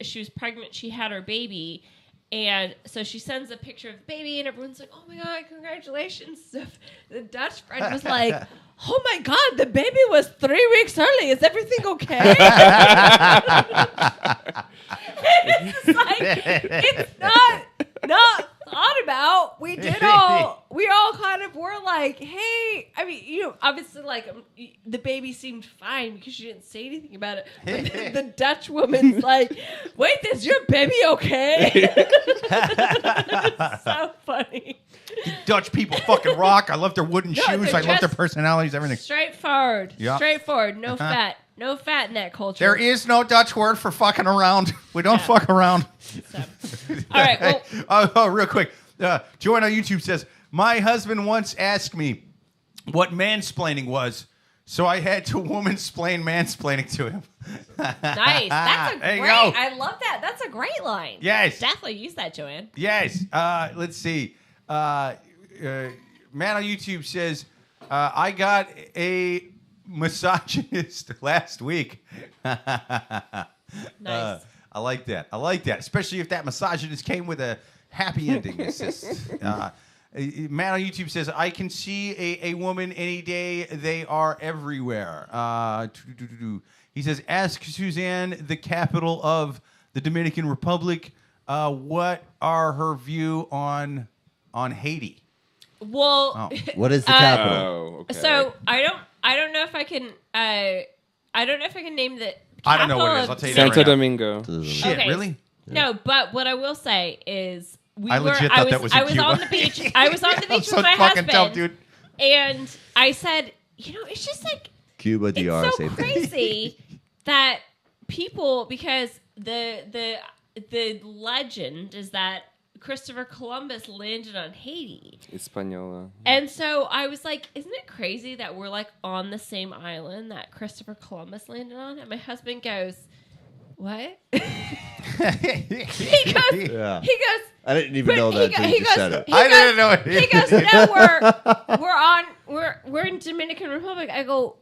she was pregnant. She had her baby. And so she sends a picture of the baby, and everyone's like, "Oh my God, congratulations!" So the Dutch friend was like, "Oh my God, the baby was 3 weeks early. Is everything okay?" It's like it's not thought about. We all kind of were like, "Hey," I mean, you know, obviously, like the baby seemed fine because she didn't say anything about it. But the Dutch woman's like, "Wait, is your baby okay?" It's so funny. Dutch people fucking rock. I love their wooden No, shoes. they're I love their just personalities, everything. Straightforward. Yeah. Straightforward. No fat. No fat in that culture. There is no Dutch word for fucking around. We don't fuck around. So. All right. Well, Real quick. Joanne on YouTube says, my husband once asked me what mansplaining was, so I had to woman-splain mansplaining to him. nice. That's a There you great. go. I love that. That's a great line. Yes. Definitely use that, Joanne. Yes. Let's see. Man on YouTube says, I got a misogynist last week. Nice. I like that. I like that. Especially if that misogynist came with a happy ending. It's just, man on YouTube says, I can see a woman any day. They are everywhere. He says, ask Suzanne, the capital of the Dominican Republic, what are her view on Haiti? Well, What is the capital? Oh, okay. so I don't know if I can. I don't know if I can name the. I don't know what it is. capital I'll of- tell you that Santo right now. Domingo. Shit, Okay. really? No, but what I will say is I legit thought that was in I was Cuba. on the beach. I was on the I'm beach so with my fucking husband, tough, dude. and I said, you know, it's just like Cuba, DR, it's so same thing. crazy that people, because the legend is that Christopher Columbus landed on Haiti. Hispaniola. And so I was like, isn't it crazy that we're like on the same island that Christopher Columbus landed on? And my husband goes, what? he goes, Yeah. he goes, I didn't even know that until you just said it. I didn't know it. he goes, no, we're in Dominican Republic. I go,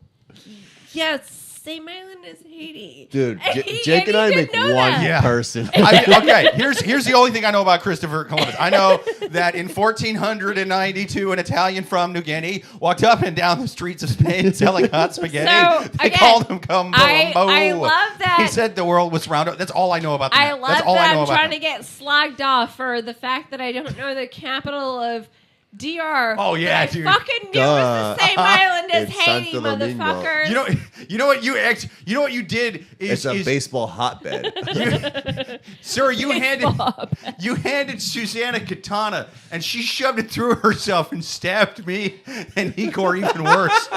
yeah, same island as Haiti. Dude, And Jake and I he make didn't one know that. Yeah. person. Okay, here's the only thing I know about Christopher Columbus. I know that in 1492, an Italian from New Guinea walked up and down the streets of Spain selling hot spaghetti. So, They again, called him Colombo. I love that. He said the world was round. That's all I know about. I love That's all that I know I'm about trying him. to get slogged off for the fact that I don't know the capital of DR. Oh, yeah, I dude. fucking knew it was the same island as It's Haiti, Santo Domingo. motherfuckers. You know what you did It's a baseball hotbed. Sir, you handed Susanna katana, and she shoved it through herself and stabbed me and Igor even worse.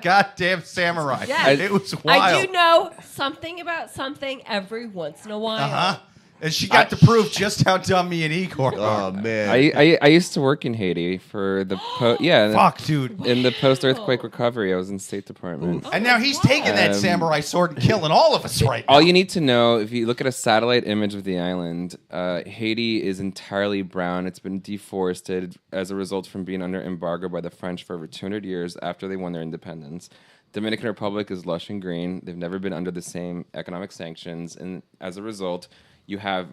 Goddamn samurai. Yeah. It was wild. I do know something about something every once in a while. Uh-huh. And she got to prove just how dumb me and Igor are. Oh man. I used to work in Haiti for the Fuck, dude. in the post earthquake recovery. I was in State Department. And now he's taking that samurai sword and killing all of us right now. All you need to know, if you look at a satellite image of the island, Haiti is entirely brown. It's been deforested as a result from being under embargo by the French for over 200 years after they won their independence. Dominican Republic is lush and green. They've never been under the same economic sanctions. And as a result, you have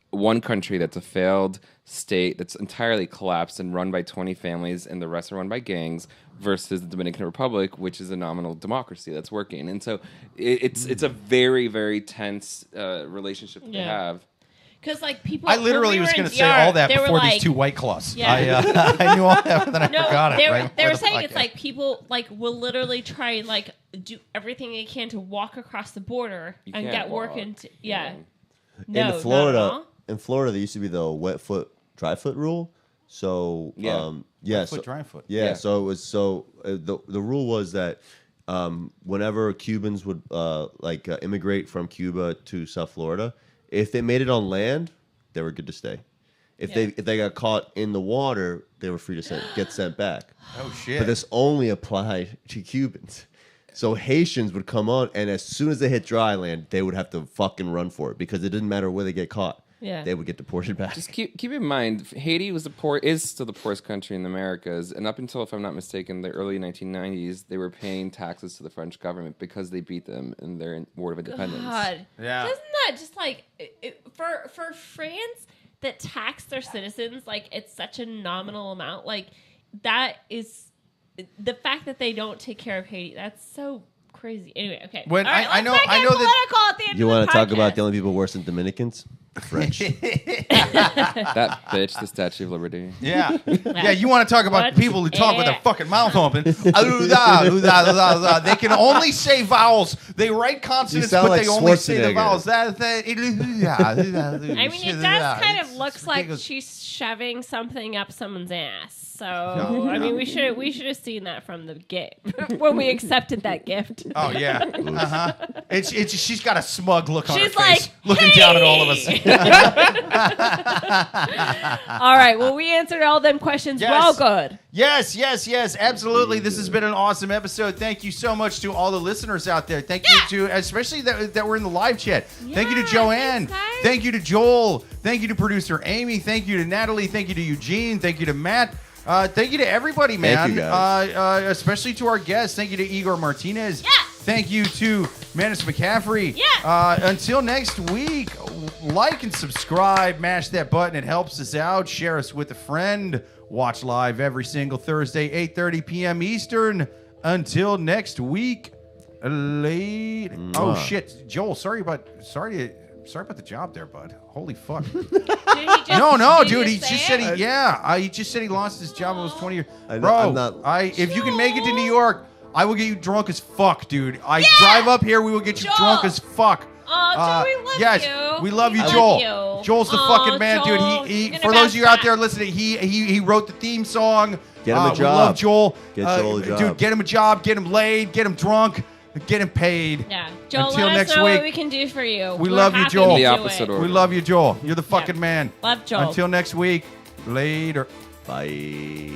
one country that's a failed state that's entirely collapsed and run by 20 families, and the rest are run by gangs, versus the Dominican Republic, which is a nominal democracy that's working. And so it's a very, very tense relationship that they have. Because like people, I literally was going to say all that before these two White Claws. Yeah. I knew all that, but then I forgot it. They were saying it's like people like will literally try and like do everything they can to walk across the border and get work into No, in Florida, there used to be the wet foot, dry foot rule. So wet foot, dry foot. Yeah, so it was the rule was that whenever Cubans would immigrate from Cuba to South Florida, if they made it on land, they were good to stay. If they got caught in the water, they were free to get sent back. Oh shit! But this only applied to Cubans. So Haitians would come on, and as soon as they hit dry land, they would have to fucking run for it because it didn't matter where they get caught. Yeah. They would get deported back. Just keep in mind, Haiti is still the poorest country in the Americas, and up until, if I'm not mistaken, the early 1990s, they were paying taxes to the French government because they beat them in their War of Independence. God, yeah. Doesn't that just like for France that tax their citizens like it's such a nominal amount? Like that is. The fact that they don't take care of Haiti, that's so crazy. Anyway, okay. When right, I know that that at the end You want to talk about the only people worse than Dominicans? French. That bitch, the Statue of Liberty. Yeah. You want to talk about people who talk with their fucking mouth open. They can only say vowels. They write consonants, but like they only say the Schwarzenegger. vowels. I mean, it does kind of looks like she's shoving something up someone's ass. So I mean, we should have seen that from the gift when we accepted that gift. Oh yeah. Uh-huh. It's she's got a smug look on her She's face, like, looking down at all of us. All right. Well, we answered all them questions. Yes. Well, good. Yes, absolutely. This has been an awesome episode. Thank you so much to all the listeners out there. Thank you to, especially that were in the live chat. Thank you to Joanne. Thanks, Thank you to Joel. Thank you to producer Amy. Thank you to Natalie. Thank you to Eugene. Thank you to Matt. Thank you to everybody, man. Thank you, guys. Especially to our guests. Thank you to Igor Martinez. Yeah. Thank you to Manus McCaffery. Yeah. Until next week, like and subscribe. Mash that button. It helps us out. Share us with a friend. Watch live every single Thursday, 8:30 p.m. Eastern. Until next week. Late. Oh shit, Joel. Sorry about the job there, bud. Holy fuck. Did he just, No, did dude. He He just said he just said he lost his job. It was 20 years. I know, Bro, I'm not- if you can make it to New York, I will get you drunk as fuck, dude. Drive up here. We will get you Joel. drunk as fuck. Oh, Joel, we love yes, you. we love you, We Joel. love you. Joel's the fucking man, Joel, dude. you're He gonna for those of you out bounce there back. listening, he wrote the theme song. Get him a We job. love Joel. Get Joel a job. Dude, get him a job. Get him laid. Get him drunk. Get him paid. Yeah. Joel, Until let next us know week. what we can do for you. We We're love you, happy Joel. to The do opposite it. order. We love you, Joel. You're the fucking man. Love Joel. Until next week, later. Bye.